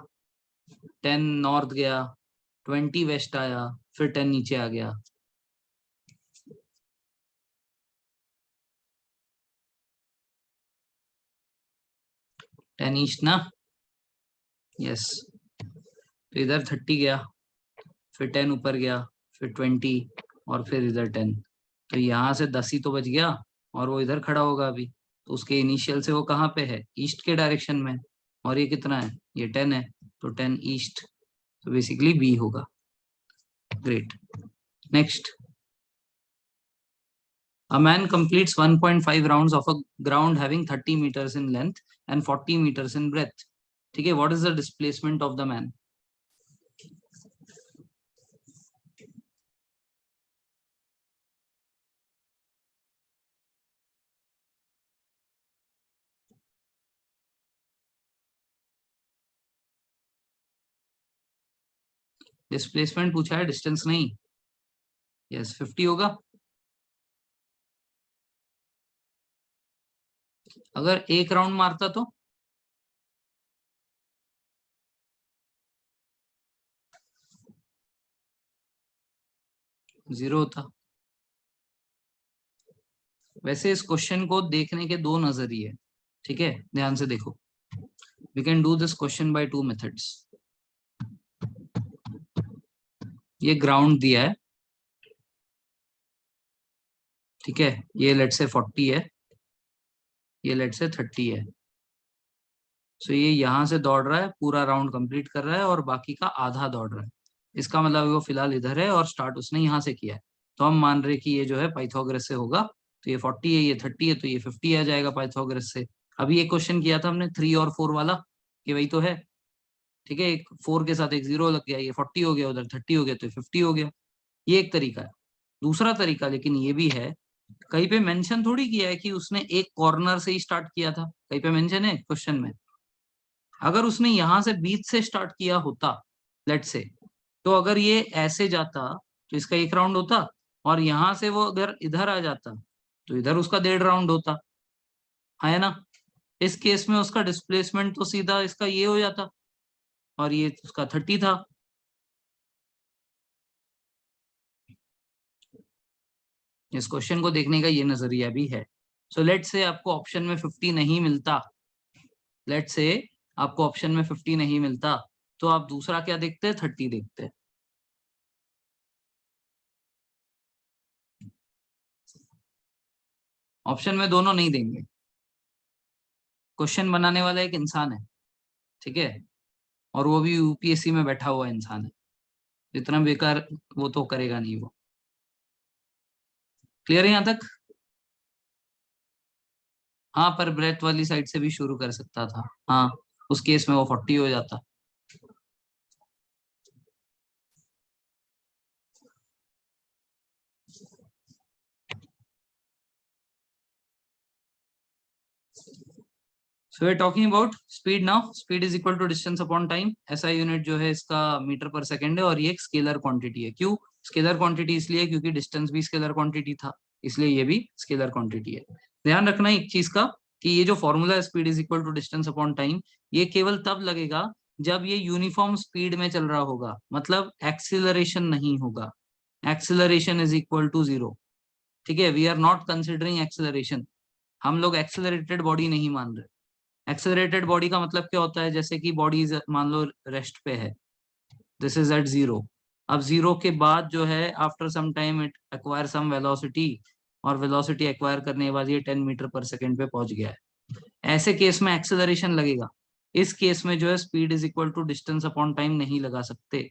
10 नॉर्थ गया, 20 waste आया, फिर 10 नीचे आ गया। टेन ईस्ट ना, यस। तो इधर 30 गया, फिर 10 ऊपर गया, फिर 20 और फिर इधर 10। तो यहाँ से 10 ही तो बच गया, और वो इधर खड़ा होगा अभी। तो उसके इनिशियल से वो कहाँ पे है, ईस्ट के डायरेक्शन में। और ये कितना है, ये 10 है, तो 10 ईस्ट। तो बेसिकली बी होगा। Great. Next, a man completes 1.5 rounds of a ground having 30 meters in length and 40 meters in breadth. ठीक है, what is the displacement of the man? Displacement पूछा है, डिस्टेंस नहीं। यस, 50 होगा। अगर एक राउंड मारता तो जीरो होता। वैसे इस क्वेश्चन को देखने के दो नजरिए, ठीक है, ध्यान से देखो। We can do this question by two methods. ये ग्राउंड दिया है, ठीक है, ये लेट से 40 है, ये लेट से 30 है। सो ये यहाँ से दौड़ रहा है, पूरा राउंड कंप्लीट कर रहा है, और बाकी का आधा दौड़ रहा है। इसका मतलब वो फिलहाल इधर है और स्टार्ट उसने यहाँ से किया है। तो हम मान रहे कि ये जो है पाइथागोरस से होगा। तो ये 40 है, ये 30 है, तो ये 50 आ जाएगा पाइथागोरस से। अभी एक क्वेश्चन किया था हमने 3 और 4 वाला, कि वही तो है। ठीक है, एक 4 के साथ एक 0 लग गया, ये 40 हो गया, उधर 30 हो गया, तो 50 हो गया। ये एक तरीका है। दूसरा तरीका लेकिन ये भी है, कहीं पे मेंशन थोड़ी किया है कि उसने एक कॉर्नर से ही स्टार्ट किया था। कहीं पे मेंशन है क्वेश्चन में? अगर उसने यहां से बीच से स्टार्ट किया होता, लेट से, तो अगर ये ऐसे जाता तो इसका एक राउंड होता, और यहां से वो अगर इधर आ जाता तो इधर उसका 1.5 राउंड होता, है ना। इस केस में उसका डिस्प्लेसमेंट तो सीधा इसका ये हो जाता, और ये उसका 30 था। इस क्वेश्चन को देखने का ये नजरिया भी है। सो लेट से आपको ऑप्शन में 50 नहीं मिलता, लेट से आपको ऑप्शन में 50 नहीं मिलता, तो आप दूसरा क्या देखते हैं, 30 देखते हैं। ऑप्शन में दोनों नहीं देंगे। क्वेश्चन बनाने वाला एक इंसान है, ठीक है, और वो भी यूपीएससी में बैठा हुआ इंसान है। इतना बेकार वो तो करेगा नहीं वो। क्लियर है यहाँ तक? हाँ, पर ब्रेथ वाली साइड से भी शुरू कर सकता था। हाँ, उस केस में वो 40 हो जाता। So we talking about speed now. Speed is equal to distance upon time. SI unit जो है इसका मीटर पर सेकंड है, और ये एक स्केलर क्वांटिटी है। क्यों स्केलर क्वांटिटी? इसलिए क्योंकि डिस्टेंस भी स्केलर क्वांटिटी था, इसलिए ये भी स्केलर क्वांटिटी है। ध्यान रखना एक चीज का, कि ये जो फॉर्मूला है speed is equal to distance upon time, ये केवल तब लगेगा जब ये यूनिफॉर्म स्पीड में चल रहा होगा, मतलब एक्सिलरेशन नहीं होगा। Acceleration is equal to 0। ठीक है, we are not considering acceleration. हम लोग एक्सिलरेटेड बॉडी नहीं मान रहे। एक्सेलरेटेड बॉडी का मतलब क्या होता है, जैसे कि बॉडी मान लो रेस्ट पे है, दिस इज एट 0। अब 0 के बाद जो है after some time it acquire some velocity, और वेलोसिटी एक्वायर करने के बाद ये 10 मीटर पर सेकेंड पे पहुंच गया है। ऐसे केस में एक्सेलरेशन लगेगा। इस केस में जो है speed is equal to distance upon time नहीं लगा सकते।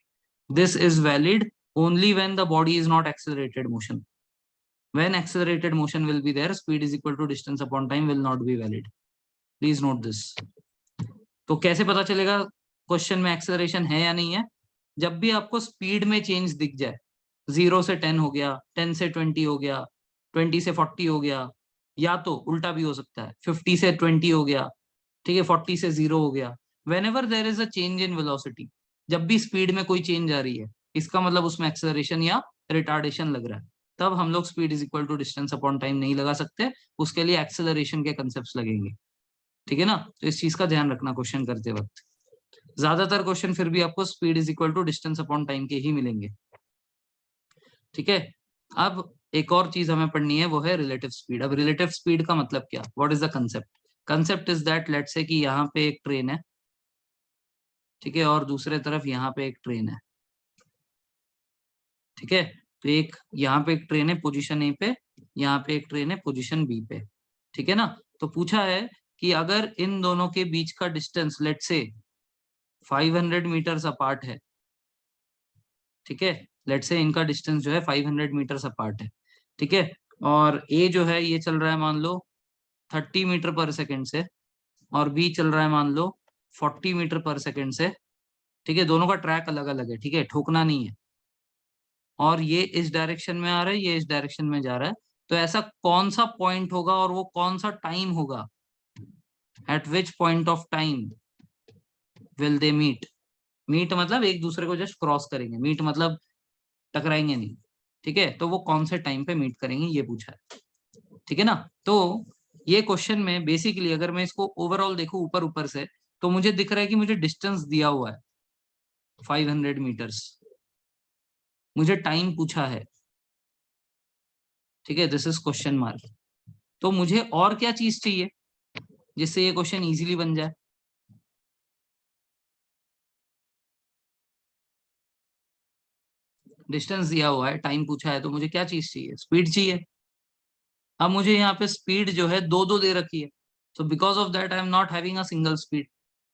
This is valid only when the body is not accelerated motion. When accelerated motion will be there, speed is equal to distance upon time will not be valid. Please note this. तो कैसे पता चलेगा question में acceleration है या नहीं है? जब भी आपको स्पीड में चेंज दिख जाए, 0 से 10 हो गया, 10 से 20 हो गया, 20 से 40 हो गया, या तो उल्टा भी हो सकता है, 50 से 20 हो गया, ठीक है, 40 से 0 हो गया। When ever there is a change in velocity, जब भी स्पीड में कोई चेंज आ रही है, इसका मतलब उसमें एक्सेलरेशन या रिटार्डेशन लग रहा है। तब हम लोग speed is equal to distance upon time नहीं लगा सकते, उसके लिए एक्सेलरेशन के कंसेप्ट लगेंगे। ठीक है ना, तो इस चीज का ध्यान रखना क्वेश्चन करते वक्त। ज्यादातर क्वेश्चन फिर भी आपको speed is equal to distance upon time के ही मिलेंगे। ठीक है, अब एक और चीज हमें पढ़नी है, वो है रिलेटिव स्पीड। अब रिलेटिव स्पीड का मतलब क्या, what is the concept? Concept is that let's say कि यहाँ पे एक ट्रेन है, ठीक है, और दूसरे तरफ यहाँ पे एक ट्रेन है। ठीक है, तो एक यहाँ पे एक ट्रेन है पोजीशन ए पे, यहाँ पे एक ट्रेन है पोजीशन बी पे। ठीक है ना, तो पूछा है कि अगर इन दोनों के बीच का distance let's say 500 metres apart है, ठीक है, लेट्स से इनका डिस्टेंस जो है 500 मीटर्स अपार्ट है, ठीक है, और ए जो है ये चल रहा है मान लो 30 मीटर पर सेकंड से, और बी चल रहा है मान लो 40 मीटर पर सेकंड से। ठीक है, दोनों का ट्रैक अलग अलग है, ठीक है, ठोकना नहीं है, और ये इस डायरेक्शन में आ रहा है, ये इस डायरेक्शन में जा रहा है। तो ऐसा कौन सा पॉइंट होगा और वो कौन सा टाइम होगा, at which point of time will they meet? Meet मतलब एक दूसरे को जस्ट क्रॉस करेंगे, मीट मतलब टकराएंगे नहीं। ठीक है, तो वो कौन से टाइम पे मीट करेंगे ये पूछा है। ठीक है ना, तो ये क्वेश्चन में बेसिकली अगर मैं इसको ओवरऑल देखूं ऊपर ऊपर से, तो मुझे दिख रहा है कि मुझे डिस्टेंस दिया हुआ है 500 मीटर्स, मुझे टाइम पूछा है। ठीक है, दिस इज क्वेश्चन मार्क। तो मुझे और क्या चीज चाहिए जिससे ये क्वेश्चन इजीली बन जाए? डिस्टेंस दिया हुआ है, टाइम पूछा है, तो मुझे क्या चीज चाहिए? स्पीड चाहिए। अब मुझे यहाँ पे स्पीड जो है दो दो दे रखी है, so because of that I am not having a single speed.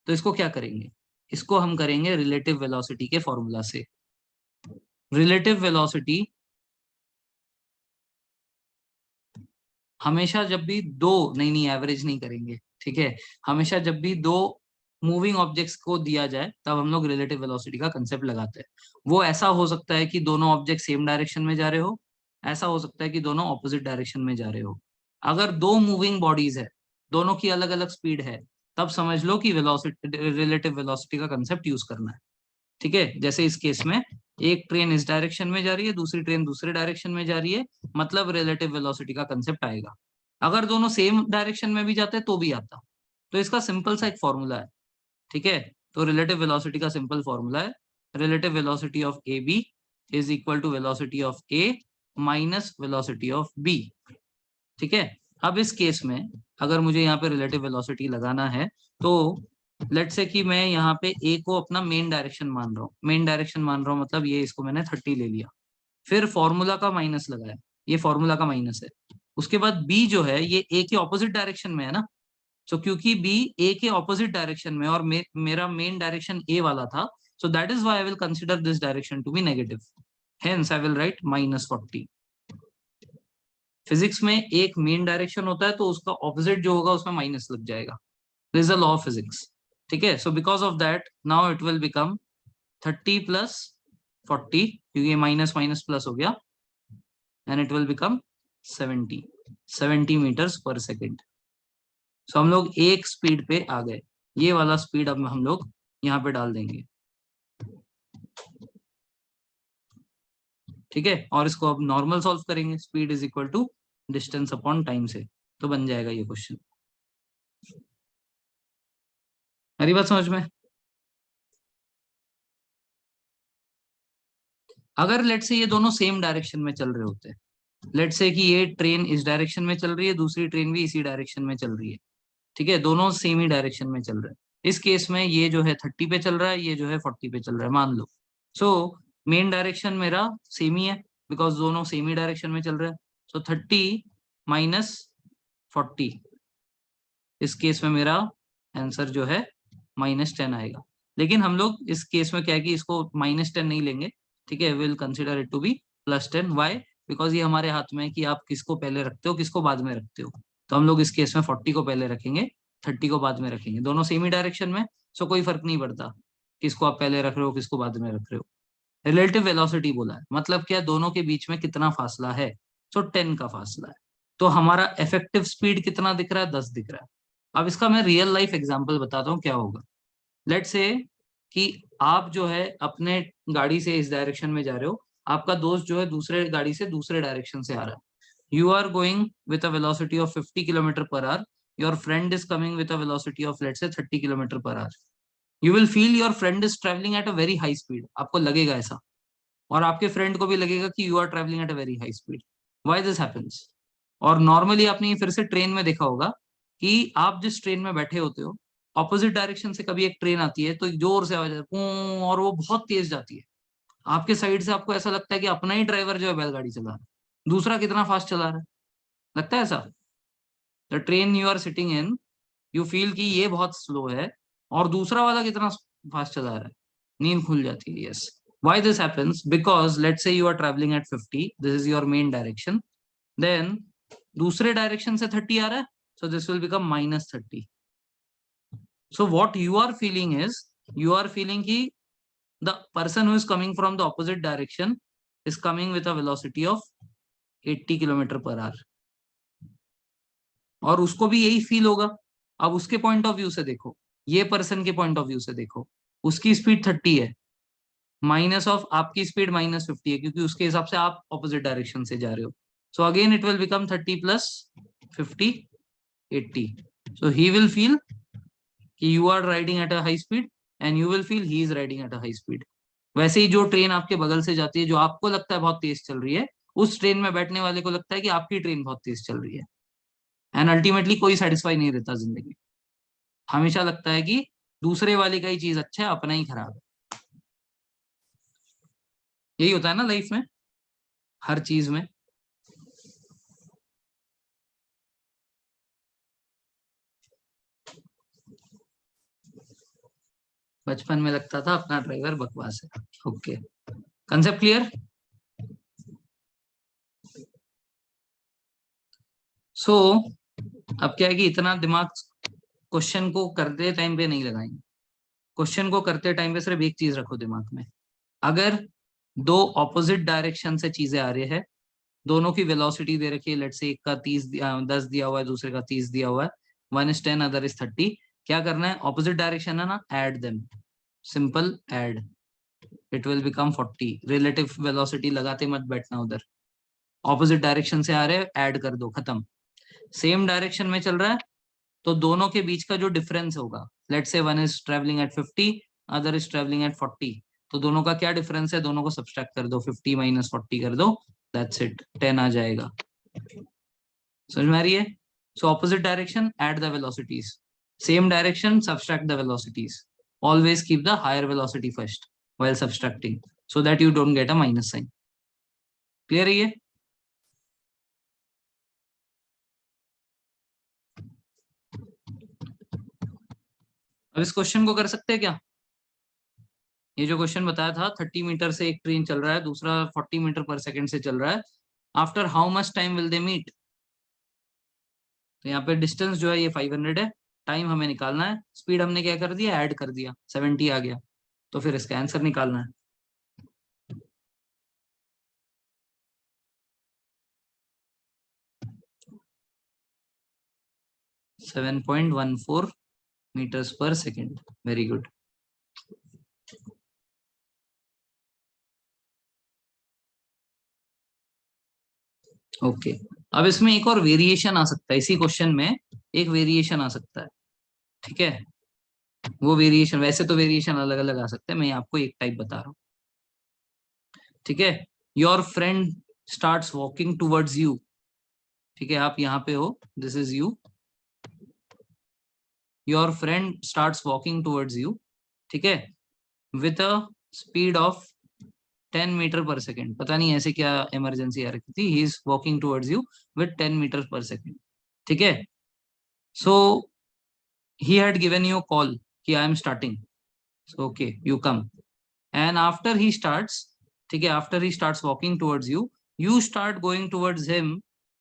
तो इसको क्या करेंगे? इसको हम करेंगे रिलेटिव वेलोसिटी के फॉर्मूला से। रिलेटिव वेलोसिटी हमेशा जब भी दो, नहीं नहीं एवरेज नहीं करेंगे, ठीक है, हमेशा जब भी दो मूविंग ऑब्जेक्ट्स को दिया जाए तब हम लोग रिलेटिव वेलोसिटी का कंसेप्ट लगाते हैं। वो ऐसा हो सकता है कि दोनों ऑब्जेक्ट सेम डायरेक्शन में जा रहे हो, ऐसा हो सकता है कि दोनों ऑपोजिट डायरेक्शन में जा रहे हो। अगर दो मूविंग बॉडीज है, दोनों की अलग अलग स्पीड है, तब समझ लो कि वेलोसिटी, रिलेटिव वेलोसिटी का कंसेप्ट यूज करना है। ठीक है, जैसे इस केस में एक ट्रेन इस डायरेक्शन में जा रही है, दूसरी ट्रेन दूसरे डायरेक्शन में जा रही है, मतलब रिलेटिव वेलोसिटी का कंसेप्ट आएगा। अगर दोनों सेम डायरेक्शन में भी जाते तो भी आता। तो इसका सिंपल सा एक फॉर्मूला है। ठीक है, तो रिलेटिव वेलोसिटी का सिंपल फॉर्मूला है relative velocity of A B is equal to velocity of A minus velocity of B. ठीक है, अब इस केस में अगर मुझे यहाँ पे रिलेटिव वेलोसिटी लगाना है, तो लेट्स से कि मैं यहाँ पे ए को अपना मेन डायरेक्शन मान रहा हूँ, मेन डायरेक्शन मान रहा हूँ मतलब ये, इसको मैंने 30 ले लिया, फिर फॉर्मूला का माइनस लगाया, ये फॉर्मूला का माइनस है। उसके बाद बी जो है ये ए के ऑपोजिट डायरेक्शन में है ना, तो क्योंकि बी ए के ऑपोजिट डायरेक्शन में और मेरा मेन डायरेक्शन ए वाला था, so that is why I will consider this direction to be negative, hence I will write -40। Physics में एक मेन डायरेक्शन होता है तो उसका ऑपोजिट जो होगा उसमें माइनस लग जाएगा, this is the law of physics. ठीक है, so because of that now it will become 30 plus 40, क्योंकि माइनस माइनस प्लस हो गया, and it will become 70 meters per second. So हम लोग एक स्पीड पे आ गए, ये वाला स्पीड अब हम लोग यहाँ पे डाल देंगे। ठीक है, और इसको अब नॉर्मल सॉल्व करेंगे, speed is equal to distance upon time से, तो बन जाएगा ये क्वेश्चन। मेरी बात समझ में? अगर लेट से ये दोनों सेम डायरेक्शन में चल रहे होते, लेट से कि ये ट्रेन इस डायरेक्शन में चल रही है, दूसरी ट्रेन भी इसी डायरेक्शन में चल रही है, ठीक है, दोनों सेम ही डायरेक्शन में चल रहे हैं, इस केस में ये जो है 30 पे चल रहा है, ये जो है 40 पे चल रहा है मान लो। सो मेन डायरेक्शन मेरा सेम ही है, बिकॉज दोनों सेम ही डायरेक्शन में चल रहे हैं। सो 30 माइनस 40, इस केस में मेरा आंसर जो है -10 आएगा। लेकिन हम लोग इस केस में क्या है कि इसको -10 नहीं लेंगे, ठीक है, will consider it to be +10। Why? Because ये हमारे हाथ में है कि आप किसको पहले रखते हो, किसको बाद में रखते हो। तो हम लोग इस केस में 40 को पहले रखेंगे, 30 को बाद में रखेंगे, दोनों सेम ही डायरेक्शन में, सो कोई फर्क नहीं पड़ता किसको आप पहले रख रहे हो, किसको बाद में रख रहे हो। रिलेटिव वेलोसिटी बोला है, मतलब क्या, दोनों के बीच में कितना फासला है, सो 10 का फासला है। तो हमारा इफेक्टिव स्पीड कितना दिख रहा है? 10 दिख रहा है। अब इसका मैं रियल लाइफ एग्जांपल बताता हूँ क्या होगा। लेट्स से कि आप जो है अपने गाड़ी से इस डायरेक्शन में जा रहे हो, आपका दोस्त जो है दूसरे गाड़ी से दूसरे डायरेक्शन से आ रहा है. You are going with a velocity of 50 kilometre per hour. Your friend is coming with a velocity of let's say 30 kilometre per hour. You will feel your friend is traveling at a very high speed. आपको लगेगा ऐसा, और आपके friend को भी लगेगा कि you are traveling at a very high speed. Why this happens? और नॉर्मली आपने ये फिर से ट्रेन में देखा होगा कि आप जिस ट्रेन में बैठे होते हो, ऑपोजिट डायरेक्शन से कभी एक ट्रेन आती है तो जोर से आवाज आती है और वो बहुत तेज जाती है. आपके साइड से आपको ऐसा लगता है कि अपना ही ड्राइवर जो है बैलगाड़ी चला रहा है, दूसरा कितना फास्ट चला रहा है. लगता है ऐसा. The train you are sitting in, you feel कि ये बहुत स्लो है और दूसरा वाला कितना फास्ट चला रहा है. नींद खुल जाती है. Yes. Why this happens? Because let's say you are travelling at 50, this is your main direction, then दूसरे डायरेक्शन से 30 आ रहा है, so this will become -30. So what you are feeling is, you are feeling कि the person who is coming from the opposite direction is coming with a velocity of 80 kilometre per hour, और उसको भी यही feel होगा. अब उसके point of view से देखो, ये पर्सन के पॉइंट ऑफ व्यू से देखो, उसकी स्पीड 30 है, माइनस ऑफ आपकी स्पीड -50 है, क्योंकि उसके हिसाब से आप ऑपोजिट डायरेक्शन से जा रहे हो. So again it will become 30 plus 50, 80. So he will feel कि you are riding at a high speed and you will feel he is riding at a high speed. वैसे ही जो ट्रेन आपके बगल से जाती है, जो आपको लगता है बहुत तेज चल रही है, उस ट्रेन में बैठने वाले को लगता है कि आपकी ट्रेन बहुत तेज चल रही है. एंड अल्टीमेटली कोई सेटिस्फाई नहीं रहता जिंदगी. हमेशा लगता है कि दूसरे वाले का ही चीज अच्छा है, अपना ही खराब है. यही होता है ना लाइफ में, हर चीज में. बचपन में लगता था अपना ड्राइवर बकवास है. Okay, concept clear. सो अब क्या है कि इतना दिमाग क्वेश्चन को करते टाइम पे नहीं लगाएंगे. क्वेश्चन को करते टाइम पे सिर्फ एक चीज रखो दिमाग में. अगर दो ऑपोजिट डायरेक्शन से चीजें आ रही है, दोनों की वेलोसिटी दे रखी है, लेट्स से एक का 10 दिया हुआ है, दूसरे का 30 दिया हुआ है, वन इज 10 अदर इज 30. क्या करना है? ऑपोजिट डायरेक्शन है ना, add them. Simple add, it will become 40. Relative velocity लगाते मत बैठना उधर. ऑपोजिट डायरेक्शन से आ रहे हैं, ऐड कर दो, खत्म. सेम डायरेक्शन में चल रहा है तो दोनों के बीच का जो डिफरेंस होगा, लेट्स से one is travelling at 50, other is travelling at 40, तो दोनों का क्या डिफरेंस है, दोनों को सब्सट्रैक्ट कर दो, 50 माइनस 40 कर दो, दैट्स इट, 10 आ जाएगा. समझ में आ रही है? सो opposite direction, add the velocities. Same direction, subtract the velocities. Always keep the higher velocity first while subtracting so that you don't get a minus sign. Clear है ये? अब इस क्वेश्चन को कर सकते हैं क्या? ये जो क्वेश्चन बताया था, 30 मीटर से एक ट्रेन चल रहा है, दूसरा 40 मीटर पर सेकंड से चल रहा है. After how much time will they meet? तो यहाँ पे डिस्टेंस जो है ये 500 है, टाइम हमें निकालना है, स्पीड हमने क्या कर दिया, ऐड कर दिया, 70 आ गया. तो फिर इसका आंसर निकालना है. Seven 7.14 metres per second. Very good. Okay, अब इसमें एक और वेरिएशन आ सकता है, इसी क्वेश्चन में एक वेरिएशन आ सकता है. ठीक है, वो वेरिएशन, वैसे तो वेरिएशन अलग अलग आ सकते हैं, मैं आपको एक टाइप बता रहा हूँ. ठीक है, your friend starts walking towards you. ठीक है, आप यहाँ पे हो, this is you. Your friend starts walking towards you. ठीक है, with a speed of 10 meter per second. पता नहीं ऐसे क्या इमरजेंसी आ रखी थी. He is walking towards you with 10 meter per second. ठीक है, so he had given you call कि I am starting. Okay, you come. And after he starts, ठीक है, after he starts walking towards you, you start going towards him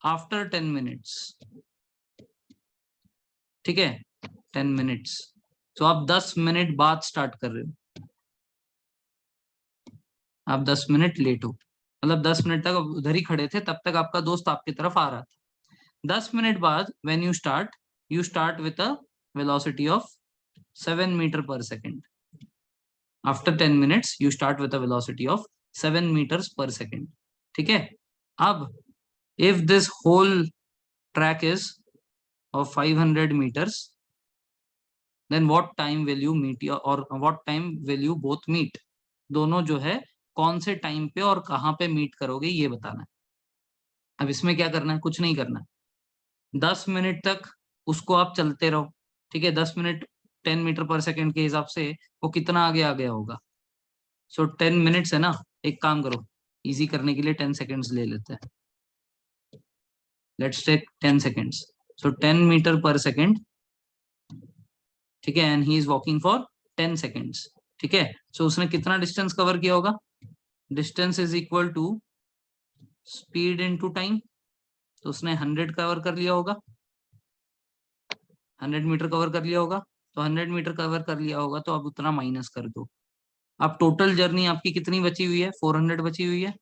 after 10 minutes. ठीक है, 10 minutes. तो आप 10 minute बाद start कर रहे हो, आप 10 मिनट लेट हो, मतलब 10 मिनट तक उधर ही खड़े थे, तब तक आपका दोस्त आपकी तरफ आ रहा था. 10 मिनट बाद when you start with a velocity of 7 meter per second. After 10 minutes you start with a velocity of 7 meters per second. ठीक है, अब if this whole track is of 500 meters, then what time will you meet or what time will you both meet? दोनों जो है कौन से time पे और कहाँ पे मीट करोगे ये बताना है। अब इसमें क्या करना है, कुछ नहीं करना है। 10 मिनट तक उसको आप चलते रहो, ठीक है। 10 मिनट 10 मीटर पर सेकंड के हिसाब से वो कितना आगे आ गया होगा। सो 10 मिनट्स है ना, एक काम करो, इजी करने के लिए 10 सेकेंड्स ले लेते हैं। Let's take 10 seconds. So 10 meter per second, ठीक है, and he is walking for 10 seconds, ठीक है। सो उसने कितना डिस्टेंस कवर किया होगा, distance is equal to speed into time. तो उसने 100 कवर कर लिया होगा, 100 मीटर कवर कर लिया होगा। तो 100 मीटर कवर कर लिया होगा तो अब उतना माइनस कर दो। अब टोटल जर्नी आपकी कितनी बची हुई है, 400 बची हुई है।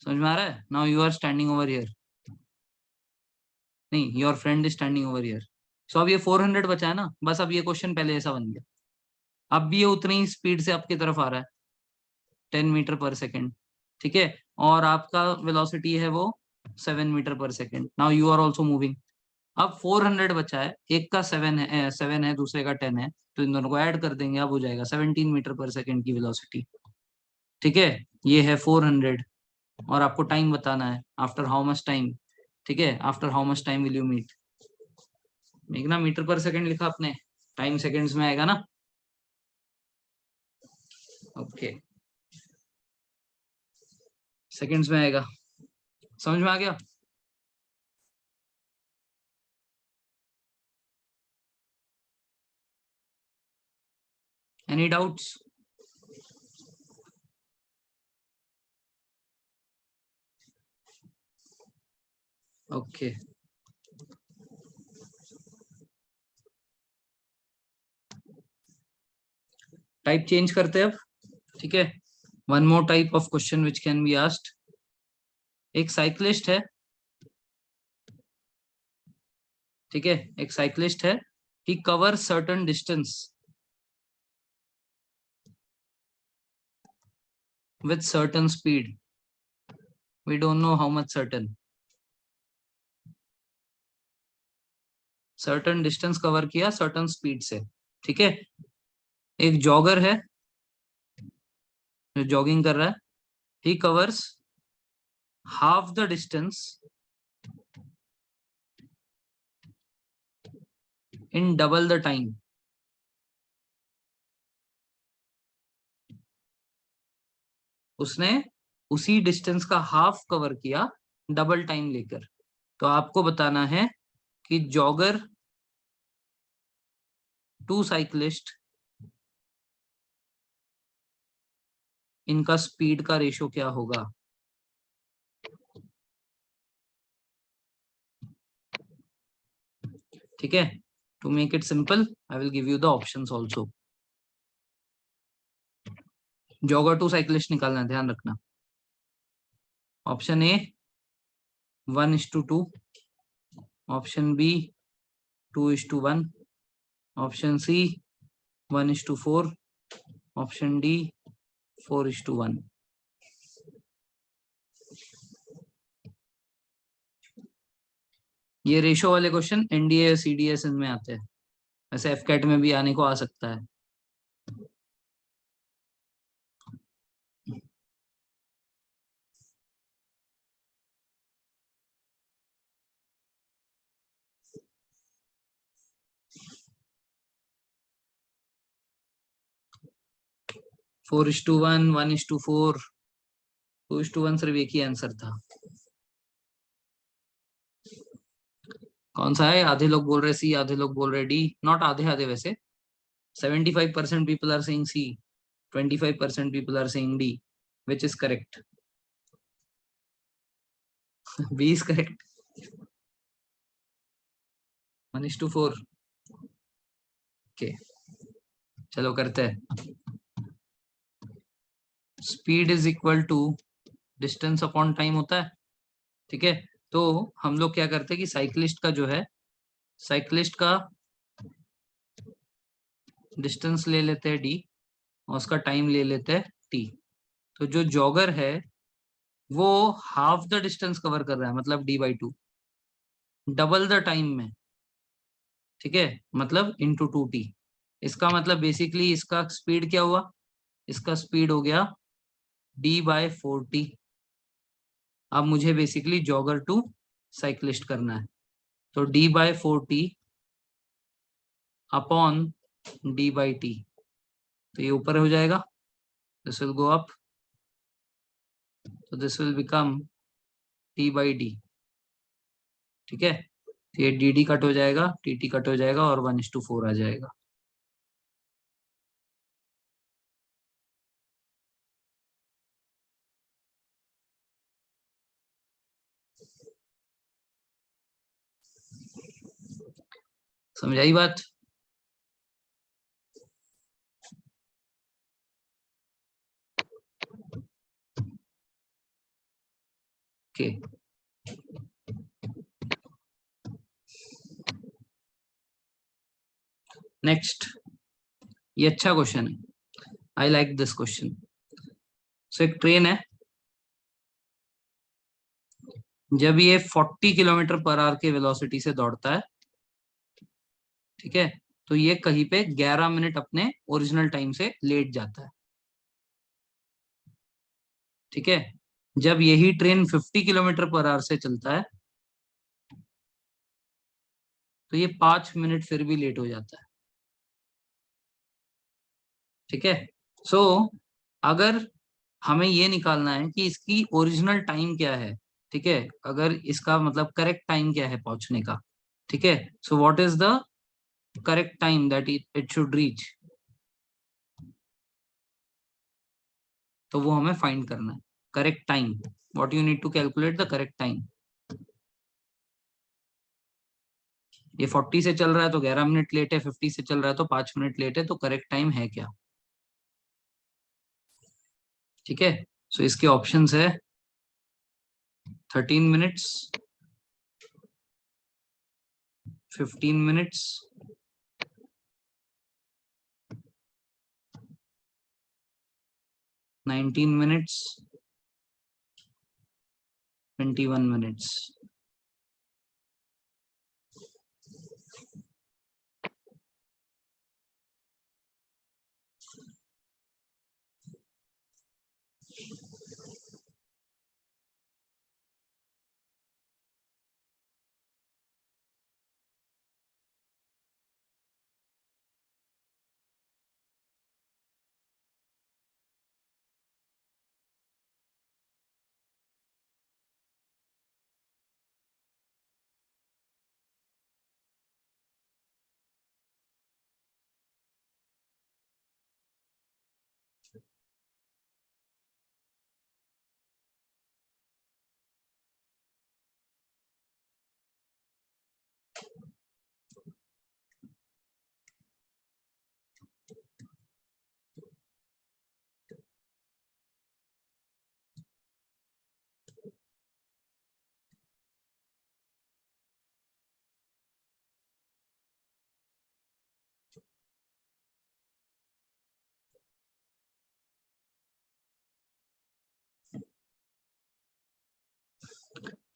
समझ में आ रहा है। Now you are standing over here, नहीं, your friend is standing over here. So अब ये 400 बचा है ना, बस अब ये क्वेश्चन पहले ऐसा बन गया। अब भी ये उतनी ही स्पीड से आपकी तरफ आ रहा है, 10 मीटर पर सेकेंड, ठीक है। और आपका वेलोसिटी है वो 7 meter per second. Now you are also moving. अब 400 बचा है, एक का 7 है दूसरे का 10 है, तो इन दोनों को ऐड कर देंगे, अब हो जाएगा 17 मीटर पर सेकेंड की वेलोसिटी, ठीक है। ये है 400 और आपको टाइम बताना है, आफ्टर हाउ मच टाइम, ठीक है। After how much time will you meet. मेघना मीटर पर सेकंड लिखा आपने, टाइम सेकंड्स में आएगा ना। ओके, सेकंड्स में आएगा, समझ में आ गया। Any doubts? Okay, type change करते हैं अब, ठीक है। One more type of question which can be asked. एक साइक्लिस्ट है, ठीक है, एक साइक्लिस्ट है, he cover certain distance with certain speed, we don't know how much certain distance cover किया certain speed से, ठीक है। एक जॉगर है जो जॉगिंग कर रहा है, he covers half the distance in double the time। उसने उसी डिस्टेंस का हाफ कवर किया डबल टाइम लेकर। तो आपको बताना है कि जॉगर टू साइक्लिस्ट, इनका स्पीड का रेशो क्या होगा। ठीक है, to make it simple I will give you the options also. Jogger to cyclist निकालना, ध्यान रखना। Option A 1:2, option B 2:1, option C 1:4, option D 4:1। ये रेशो वाले क्वेश्चन एनडीए सीडीएस इनमें आते हैं, वैसे एफकेट में भी आने को आ सकता है। फोर इज टू वन, 1:4, 2:1 सिर्फ एक ही आंसर था। कौन सा है? आधे लोग बोल रहे सी, आधे लोग बोल रहे डी। नॉट आधे आधे, वैसे 75% people are saying C, 25% people are saying D. Which is correct? B is correct. 1:4। Okay, चलो करते हैं। Speed is equal to distance upon time होता है, ठीक है। तो हम लोग क्या करते हैं कि साइक्लिस्ट का जो है, साइक्लिस्ट का डिस्टेंस ले लेते हैं D, और उसका टाइम ले लेते हैं टी। तो जो जॉगर है वो हाफ द डिस्टेंस कवर कर रहा है, मतलब d/2, डबल द टाइम में, ठीक है, मतलब इंटू 2t। इसका मतलब बेसिकली इसका स्पीड क्या हुआ, इसका स्पीड हो गया d/4t। अब मुझे बेसिकली जॉगर टू साइक्लिस्ट करना है, तो d/4t अपॉन d/t, तो ये ऊपर हो जाएगा, दिस विल गो अप, तो दिस विल बिकम t/d, ठीक है। तो ये dd कट हो जाएगा, tt कट हो जाएगा और 1:4 आ जाएगा। समझाई बात? ओके, नेक्स्ट, ये अच्छा क्वेश्चन है, आई लाइक दिस क्वेश्चन। सो एक ट्रेन है, जब ये 40 किलोमीटर पर आवर के वेलोसिटी से दौड़ता है, ठीक है, तो ये कहीं पे 11 मिनट अपने ओरिजिनल टाइम से लेट जाता है, ठीक है। जब यही ट्रेन 50 किलोमीटर पर आवर से चलता है, तो ये 5 मिनट फिर भी लेट हो जाता है, ठीक है। सो अगर हमें ये निकालना है कि इसकी ओरिजिनल टाइम क्या है, ठीक है, अगर इसका मतलब करेक्ट टाइम क्या है पहुंचने का, ठीक है, so what is the correct time that it should reach, तो वो हमें फाइंड करना है। Correct time, what you need to calculate the correct time. ये 40 से चल रहा है तो 11 मिनट लेट है, 50 से चल रहा है तो 5 मिनट लेट है, तो करेक्ट टाइम है क्या, ठीक है। सो इसके ऑप्शंस है 13 मिनट्स, 15 मिनट्स, 19 मिनट्स, 21 मिनट्स।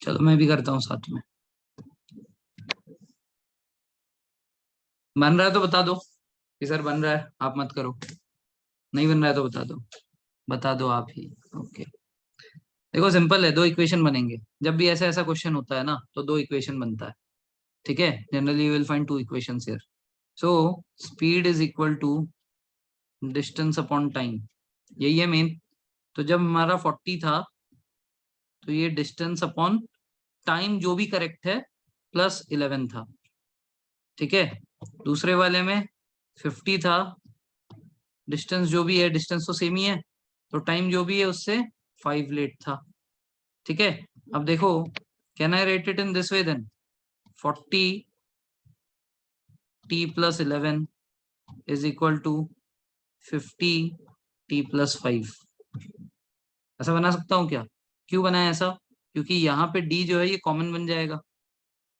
चलो मैं भी करता हूँ साथ में। बन रहा है तो बता दो कि सर बन रहा है, आप मत करो। नहीं बन रहा है तो बता दो, बता दो आप ही। ओके, देखो सिंपल है, दो इक्वेशन बनेंगे। जब भी ऐसा ऐसा क्वेश्चन होता है ना, तो दो इक्वेशन बनता है, ठीक है। Generally you will find two equations here. So speed is equal to distance upon time, यही है मेन। तो जब हमारा 40 था, तो ये डिस्टेंस अपॉन टाइम जो भी करेक्ट है प्लस 11 था, ठीक है। दूसरे वाले में 50 था, डिस्टेंस जो भी है, डिस्टेंस तो सेम ही है, तो टाइम जो भी है उससे 5 लेट था, ठीक है। अब देखो, can I write it in this way then, 40t plus 11 is equal to 50t plus 5। ऐसा बना सकता हूँ क्या? क्यों बनाया ऐसा? क्योंकि यहाँ पे d जो है ये कॉमन बन जाएगा,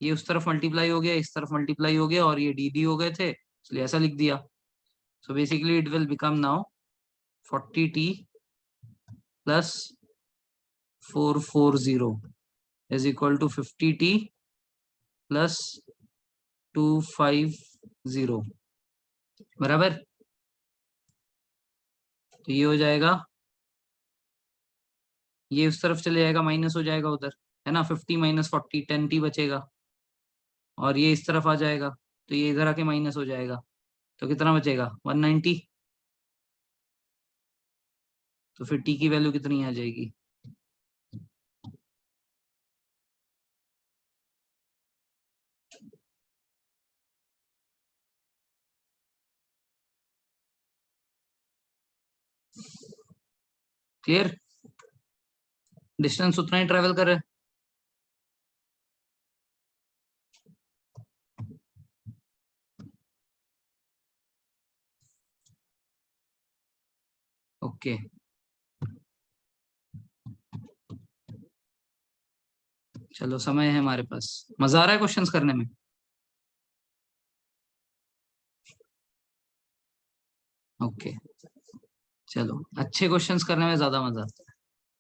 ये उस तरफ मल्टीप्लाई हो गया, इस तरफ मल्टीप्लाई हो गया, और ये dd हो गए थे, इसलिए ऐसा लिख दिया। So basically it will become now 40t plus 440 is equal to 50t plus 250 बराबर। तो ये हो जाएगा, ये उस तरफ चले जाएगा, माइनस हो जाएगा उधर, है ना। 50 माइनस 40 10t बचेगा, और ये इस तरफ आ जाएगा, तो ये इधर आके माइनस हो जाएगा, तो कितना बचेगा 190। तो फिर t की वैल्यू कितनी आ जाएगी? क्लियर? डिस्टेंस उतना ही ट्रेवल कर रहे हैं। ओके, चलो समय है हमारे पास। मजा आ रहा है क्वेश्चंस करने में? ओके, चलो, अच्छे क्वेश्चंस करने में ज्यादा मजा आता है।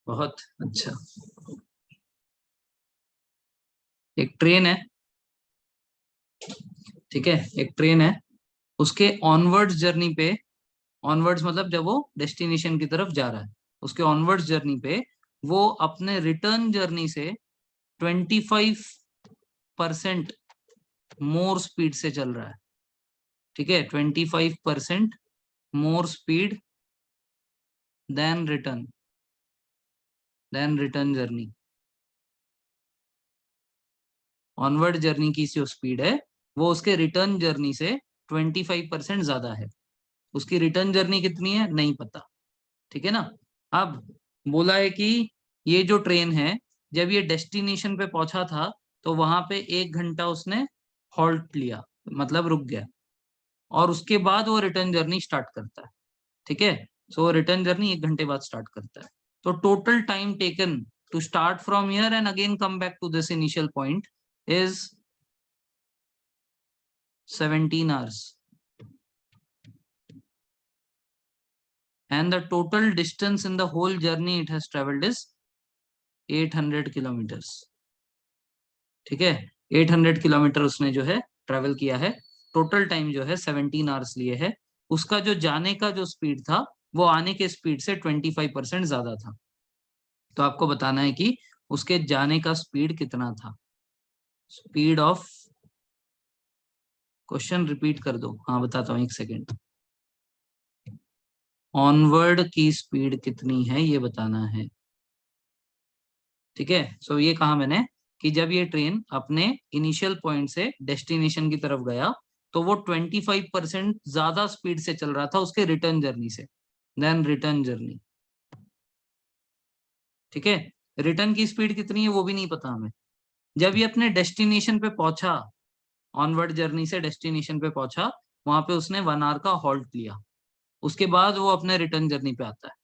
बहुत अच्छा। एक ट्रेन है, ठीक है, एक ट्रेन है, उसके ऑनवर्ड्स जर्नी पे, ऑनवर्ड्स मतलब जब वो डेस्टिनेशन की तरफ जा रहा है, उसके ऑनवर्ड्स जर्नी पे वो अपने रिटर्न जर्नी से 25% मोर स्पीड से चल रहा है। ठीक है, 25% more speed than return journey. Onward journey की जो स्पीड है वो उसके रिटर्न जर्नी से 25% ज्यादा है। उसकी रिटर्न जर्नी कितनी है नहीं पता, ठीक है ना। अब बोला है कि ये जो ट्रेन है, जब ये डेस्टिनेशन पे पहुंचा था तो वहां पे 1 घंटा उसने हॉल्ट लिया, मतलब रुक गया, और उसके बाद वो रिटर्न जर्नी स्टार्ट करता है। ठीक है, सो रिटर्न जर्नी 1 घंटे बाद स्टार्ट करता है। तो total time taken to start from here and again come back to this initial point is 17 hours, and the total distance in the whole journey it has traveled is 800 kilometers। ठीक है, 800 kilometre उसने जो है travel किया है। Total time जो है 17 hours लिए है। उसका जो जाने का जो स्पीड था वो आने के स्पीड से 25% ज्यादा था। तो आपको बताना है कि उसके जाने का स्पीड कितना था। स्पीड ऑफ, क्वेश्चन रिपीट कर दो, हाँ बताता हूँ, एक सेकेंड। ऑनवर्ड की स्पीड कितनी है ये बताना है। ठीक है, सो ये कहा मैंने कि जब ये ट्रेन अपने इनिशियल पॉइंट से डेस्टिनेशन की तरफ गया तो वो 25% ज्यादा स्पीड से चल रहा था उसके रिटर्न जर्नी से, देन रिटर्न जर्नी। ठीक है, रिटर्न की स्पीड कितनी है वो भी नहीं पता हमें। जब ये अपने डेस्टिनेशन पे पहुंचा, ऑनवर्ड जर्नी से डेस्टिनेशन पे पहुंचा, वहां पे उसने 1 आवर का हॉल्ट लिया, उसके बाद वो अपने रिटर्न जर्नी पे आता है।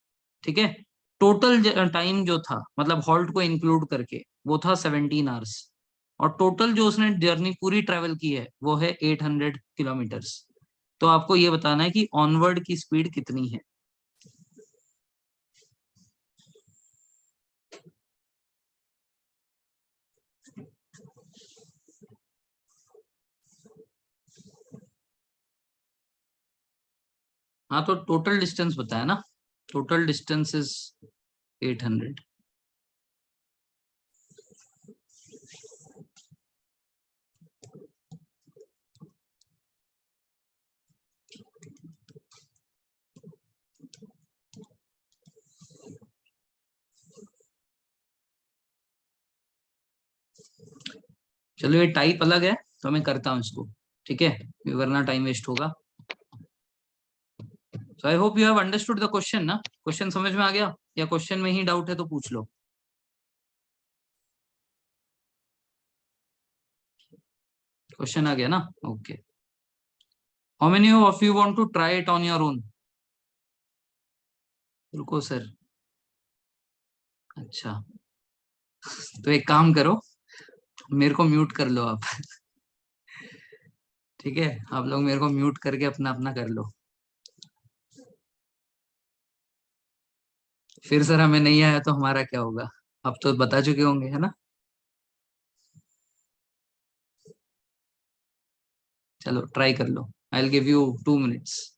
ठीक है, टोटल टाइम जो था, मतलब हॉल्ट को इंक्लूड करके, वो था 17 आवर्स, और टोटल जो उसने जर्नी पूरी ट्रेवल की है वो है 800 किलोमीटर्स। तो आपको ये बताना है कि ऑनवर्ड की स्पीड कितनी है। हाँ, तो टोटल डिस्टेंस बताया ना, टोटल डिस्टेंस इज 800। चलो, ये टाइप अलग है तो मैं करता हूँ इसको, ठीक है, वरना टाइम वेस्ट होगा। So I hope you have understood the question ना। क्वेश्चन समझ में आ गया, या क्वेश्चन में ही डाउट है तो पूछ लो। क्वेश्चन आ गया ना, okay. How many of you want to try it on your own? रुको सर, अच्छा, तो एक काम करो, मेरे को म्यूट कर लो आप। ठीक है, आप लोग मेरे को म्यूट करके अपना अपना कर लो। फिर सर हमें नहीं आया तो हमारा क्या होगा? आप तो बता चुके होंगे, है ना? चलो ट्राई कर लो, I will give you 2 minutes.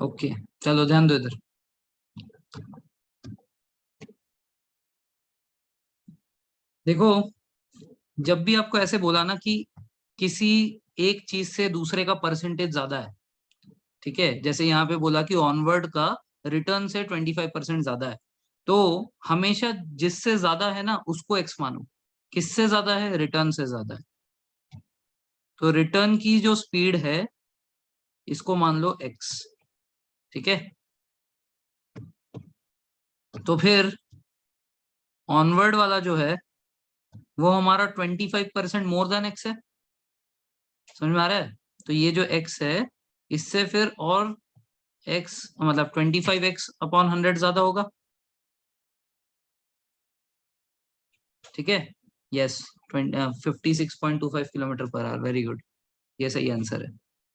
ओके, चलो ध्यान दो इधर। देखो, जब भी आपको ऐसे बोला ना कि किसी एक चीज से दूसरे का परसेंटेज ज्यादा है, ठीक है, जैसे यहाँ पे बोला कि ऑनवर्ड का रिटर्न से 25% ज्यादा है, तो हमेशा जिससे ज्यादा है ना उसको एक्स मानो। किससे ज्यादा है? रिटर्न से ज्यादा है। तो रिटर्न की जो स्पीड है इसको मान लो एक्स, ठीक है। तो फिर ऑनवर्ड वाला जो है वो हमारा 25% मोर देन एक्स है। समझ में आ रहा है? तो ये जो एक्स है इससे फिर और एक्स मतलब 25x/100 ज्यादा होगा, ठीक है। Yes, 56.25 kilometre per hour, very good, ये सही आंसर है।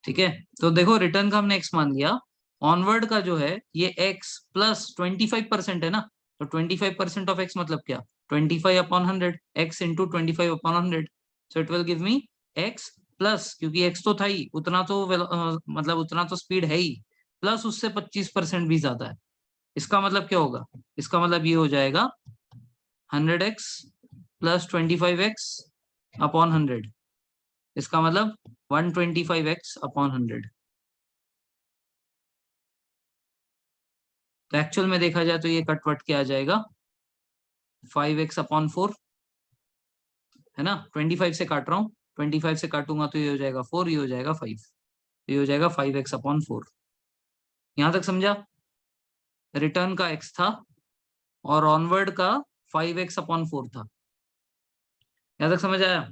ठीक है, तो देखो रिटर्न का हमने एक्स मान लिया। ऑनवर्ड का जो है ये एक्स प्लस 25% है ना, तो 25% ऑफ एक्स मतलब क्या? 25/100, x into 25/100। So it will give me x plus, क्योंकि एक्स तो था ही उतना तो मतलब उतना तो स्पीड है ही, प्लस उससे 25% भी ज्यादा है। इसका मतलब क्या होगा? इसका मतलब ये हो जाएगा 100x प्लस 25x/100। इसका मतलब 125x/100। तो एक्चुअल में देखा जाए तो ये कटवट क्या आ जाएगा? 5x/4, है ना। 25 से काट रहा हूँ, 25 से काटूंगा तो ये हो जाएगा 4, ये हो जाएगा 5, ये हो जाएगा 5x/4। यहां तक समझा? रिटर्न का x था और ऑनवर्ड का 5x/4 था। यहां तक समझ आया?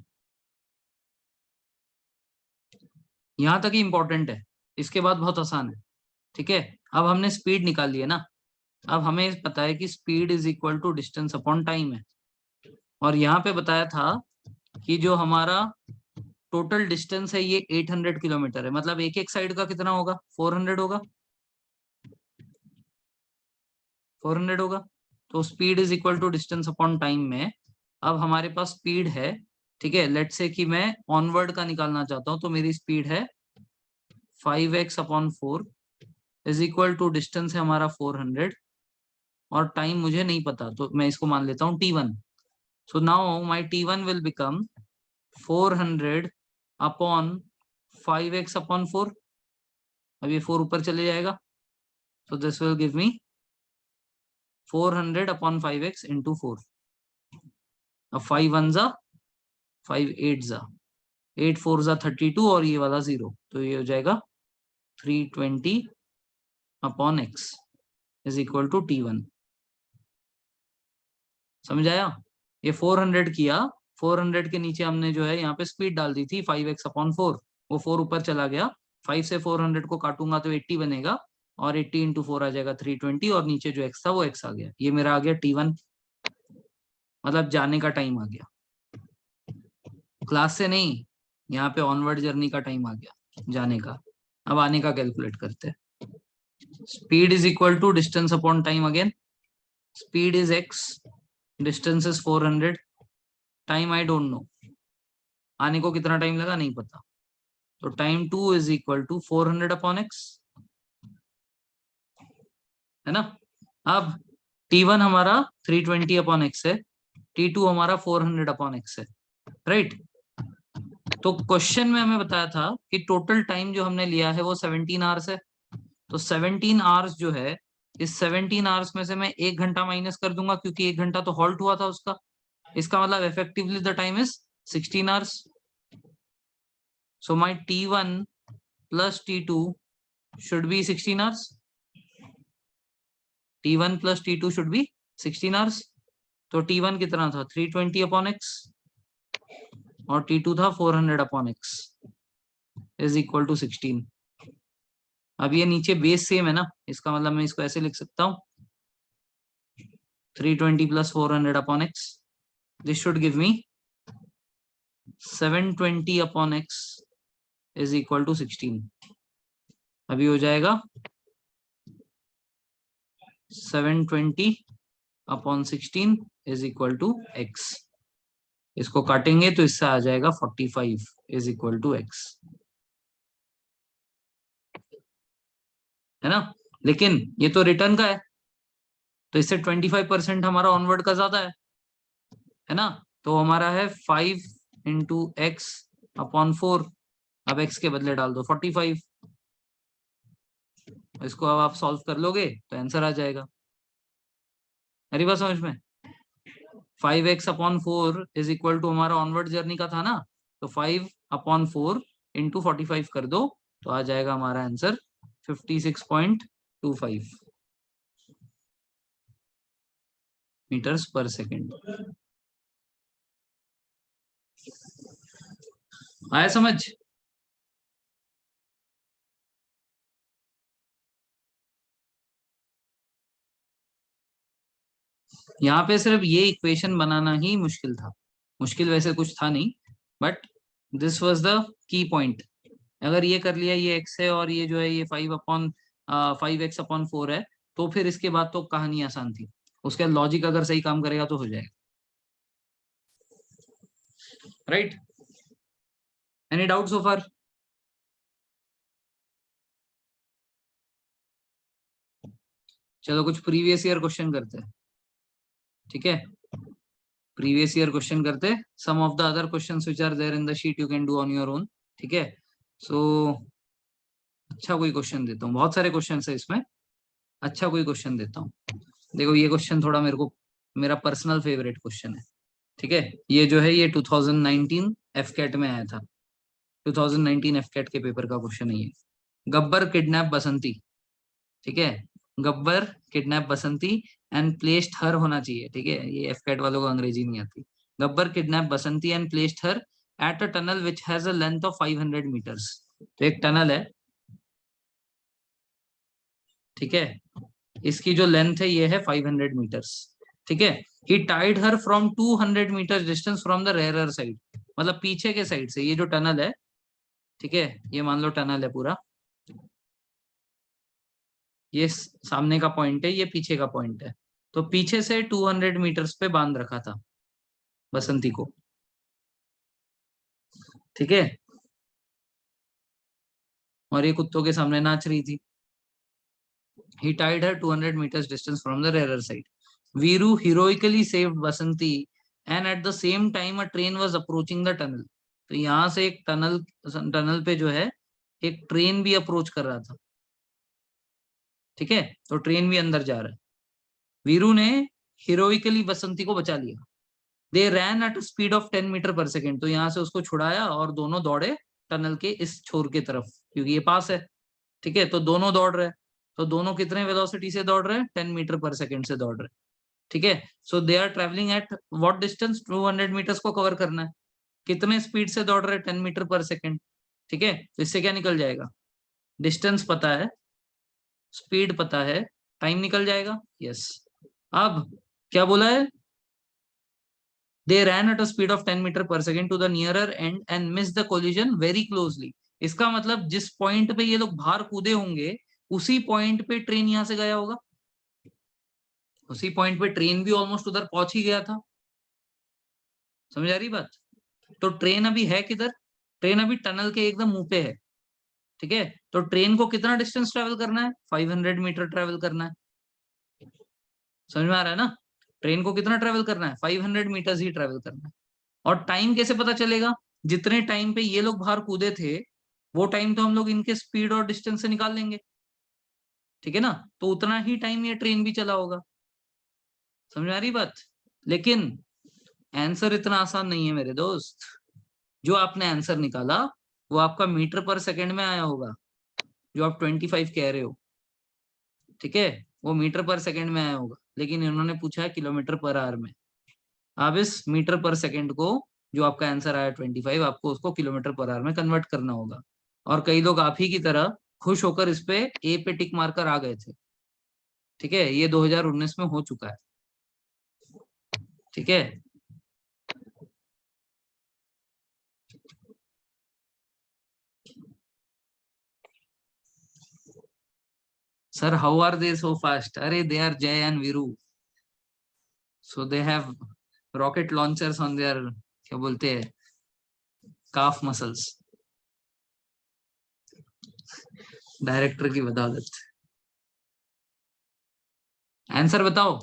यहां तक ही इंपॉर्टेंट है, इसके बाद बहुत आसान है। ठीक है, अब हमने स्पीड निकाल ली है ना। अब हमें पता है कि speed is equal to distance upon time है। और यहाँ पे बताया था कि जो हमारा टोटल डिस्टेंस है ये 800 किलोमीटर है, मतलब एक एक साइड का कितना होगा? 400 होगा, 400 होगा। तो speed is equal to distance upon time में अब हमारे पास स्पीड है, ठीक है। लेट्स से कि मैं ऑनवर्ड का निकालना चाहता हूँ, तो मेरी स्पीड है 5x/4 is equal to distance है हमारा 400, और टाइम मुझे नहीं पता तो मैं इसको मान लेता हूँ t1। So now my t1 will become 400/5x/4। अब ये 4 ऊपर चले जाएगा, so this will give me 400/5x into 4। अब 5 1 जा 5 8 जा 8 4 जा 32, और ये वाला 0, तो ये हो जाएगा 320/x is equal to t1। समझ आया? ये 400 किया, 400 के नीचे हमने जो है यहाँ पे स्पीड डाल दी थी 5x/4, वो 4 ऊपर चला गया। 5 से 400 को काटूंगा तो 80 बनेगा, और 80 इंटू 4 आ जाएगा 320, और नीचे जो x था वो x आ गया। ये मेरा आ गया t1, मतलब जाने का टाइम आ गया, क्लास से नहीं, यहाँ पे ऑनवर्ड जर्नी का टाइम आ गया, जाने का। अब आने का कैलकुलेट करते हैं। Speed is equal to distance upon time again. Speed is x, distance is 400, time I don't know, आने को कितना टाइम लगा नहीं पता, तो time 2 is equal to 400 upon x, है ना। अब t1 हमारा 320 अपॉन x है, t2 हमारा 400 अपॉन x है, राइट। तो क्वेश्चन में हमें बताया था कि टोटल टाइम जो हमने लिया है वो 17 आवर्स है। तो 17 आवर्स जो है, इस 17 आवर्स में से मैं 1 घंटा माइनस कर दूंगा क्योंकि 1 घंटा तो हॉल्ट हुआ था उसका। इसका मतलब effectively the time is 16 hours. So my t1 plus t2 should be 16 hours. t1 plus t2 should be 16 hours. तो t1 कितना था 320 अपॉन x और t2 था 400 upon x is equal to 16। अब ये नीचे बेस सेम है ना, इसका मतलब मैं इसको ऐसे लिख सकता हूँ 320 plus 400 upon x, this should give me 720 upon x is equal to 16। अभी हो जाएगा 720 upon 16 is equal to x। इसको काटेंगे तो इससे आ जाएगा 45 इज इक्वल टू x, है ना। लेकिन ये तो रिटर्न का है, तो इससे 25% हमारा ऑनवर्ड का ज्यादा है ना। तो हमारा है 5 इंटू एक्स अपॉन 4। अब x के बदले डाल दो 45, इसको अब आप सॉल्व कर लोगे तो आंसर आ जाएगा। मेरी बात समझ में। 5x upon 4 is equal to हमारा ऑनवर्ड जर्नी का था ना, तो 5 अपॉन 4 इंटू 45 कर दो तो आ जाएगा हमारा आंसर 56.25 मीटर्स पर सेकेंड। आया समझ। यहाँ पे सिर्फ ये इक्वेशन बनाना ही मुश्किल था, मुश्किल वैसे कुछ था नहीं, but this was the key point. अगर ये कर लिया, ये x है और ये जो है ये 5x अपॉन 4 है, तो फिर इसके बाद तो कहानी आसान थी। उसका लॉजिक अगर सही काम करेगा तो हो जाएगा, राइट। एनी डाउट सो फार। चलो कुछ प्रीवियस ईयर क्वेश्चन करते हैं, ठीक है। प्रीवियस ईयर क्वेश्चन करते हैं, some of the other questions which are there in the sheet you can do on your own, ठीक है। सो अच्छा कोई क्वेश्चन देता हूँ, बहुत सारे क्वेश्चन है इसमें, अच्छा कोई क्वेश्चन देता हूँ। देखो ये क्वेश्चन थोड़ा मेरा पर्सनल फेवरेट क्वेश्चन है, ठीक है। ये जो है ये 2019 एफकेट में आया था, 2019 एफकेट के पेपर का क्वेश्चन है ये। गब्बर किडनैप बसंती, ठीक है। Gabbar kidnap Basanti and placed her होना चाहिए, ठीक है। ये एफकेट वालों को अंग्रेजी नहीं आती। Gabbar kidnap Basanti and placed her at a tunnel which has a length of 500 meters. तो एक टनल है, ठीक है। इसकी जो लेंथ है ये है 500 मीटर्स, ठीक है। He tied her from 200 metre distance from the rearer side, मतलब पीछे के साइड से, ये जो टनल है, ठीक है, ये मान लो टनल है पूरा, ये सामने का पॉइंट है, ये पीछे का पॉइंट है। तो पीछे से 200 मीटर्स पे बांध रखा था बसंती को, ठीक है। और ये कुत्तों के सामने नाच रही थी। He tied her 200 meters distance from the rear side. Viru heroically saved Basanti, and at the same time a train was approaching the tunnel. तो यहाँ से एक टनल पे जो है एक ट्रेन भी अप्रोच कर रहा था, ठीक है। तो ट्रेन भी अंदर जा रहा है। वीरू ने हीरोइकली बसंती को बचा लिया। दे रैन at speed of 10 meter per second. तो यहाँ से उसको छुड़ाया और दोनों दौड़े टनल के इस छोर के तरफ, क्योंकि ये पास है, ठीक है। तो दोनों दौड़ रहे हैं, तो दोनों कितने वेलोसिटी से दौड़ रहे हैं, 10 मीटर पर सेकेंड से दौड़ रहे हैं, ठीक है। So they are travelling at what distance, 200 metres को कवर करना है। कितने स्पीड से दौड़ रहे हैं, 10 मीटर पर सेकेंड, ठीक है। तो इससे क्या निकल जाएगा, डिस्टेंस पता है, स्पीड पता है, टाइम निकल जाएगा, यस। अब क्या बोला है, they ran at a speed of 10 meter per second to the nearer end and missed the collision very closely. इसका मतलब जिस पॉइंट पे ये लोग बाहर कूदे होंगे उसी पॉइंट पे ट्रेन यहां से गया होगा, उसी पॉइंट पे ट्रेन भी ऑलमोस्ट उधर पहुंच ही गया था। समझ आ रही बात? तो ट्रेन अभी है किधर? ट्रेन अभी टनल के एकदम मुंह पे है। ठीक है, तो ट्रेन को कितना डिस्टेंस ट्रेवल करना है? 500 मीटर ट्रेवल करना है। समझ में आ रहा है ना? ट्रेन को कितना ट्रेवल करना है? 500 मीटर्स ही ट्रेवल करना है। और टाइम कैसे पता चलेगा? जितने टाइम पे ये लोग बाहर कूदे थे वो टाइम तो हम लोग इनके स्पीड और डिस्टेंस से निकाल लेंगे। ठीक है ना? तो उतना ही टाइम ये ट्रेन भी चला होगा। समझ में आ रही बात? लेकिन आंसर इतना आसान नहीं है मेरे दोस्त। जो आपने आंसर निकाला वो आपका मीटर पर सेकंड में आया होगा, जो आप 25 कह रहे हो। ठीक है, वो मीटर पर सेकंड में आया होगा, लेकिन इन्होंने पूछा है किलोमीटर पर आवर में। आप इस मीटर पर सेकंड को, जो आपका आंसर आया 25, आपको उसको किलोमीटर पर आवर में कन्वर्ट करना होगा। और कई लोग आप ही की तरह खुश होकर इस पे ए पे टिक मारकर आ गए थे। ठीक है, ये 2019 में हो चुका है। ठीक है, sir how are they so fast? अरे they are Jai and Veeru, so they have rocket launchers on there, क्या बोलते हैं, काफ मसल्स। डायरेक्टर की बदौलत। आंसर बताओ।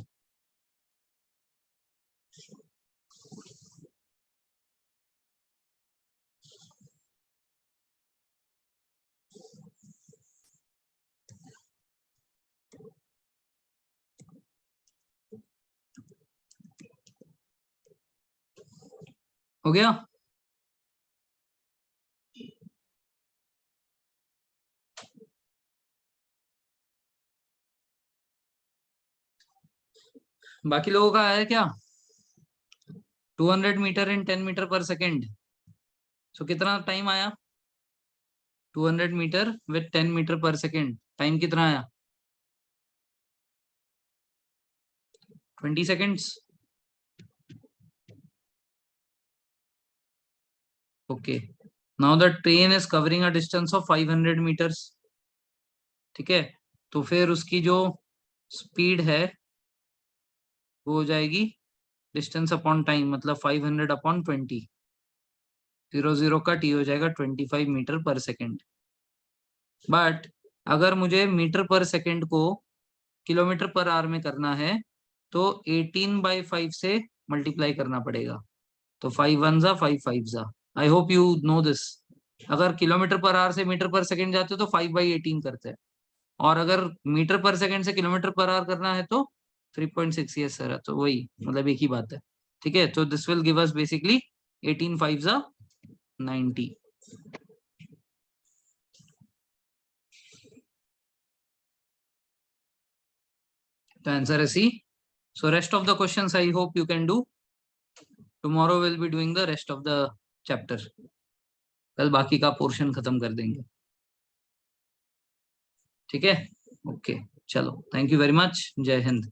हो गया? बाकी लोगों का आया क्या? 200 meter in 10 meter per second. So कितना टाइम आया? 200 meter with 10 meter per second, time कितना आया? 20 seconds. Okay, now the train is covering a distance of 500 metres. ठीक है, तो फिर उसकी जो स्पीड है वो हो जाएगी डिस्टेंस अपॉन टाइम, मतलब 500 अपॉन 20। 00 का टी हो जाएगा 25 मीटर पर सेकेंड। बट अगर मुझे मीटर पर सेकेंड को किलोमीटर पर आवर में करना है तो 18/5 से मल्टीप्लाई करना पड़ेगा। तो 5 1 जा 5 5 जा। आई होप यू नो दिस। अगर किलोमीटर पर आवर से मीटर पर सेकेंड जाते हो तो 5/18 करते हैं, और अगर मीटर पर सेकेंड से किलोमीटर पर आवर करना है तो 3.6। यस सर, तो वही मतलब एक ही बात है। ठीक है, तो this will give us basically 18 5 जा 90। तो आंसर है सी। So rest of the questions I hope you can do. Tomorrow we'll be doing the rest of the chapter. कल बाकी का पोर्शन खत्म कर देंगे। ठीक है, ओके, चलो, थैंक यू वेरी मच, जय हिंद।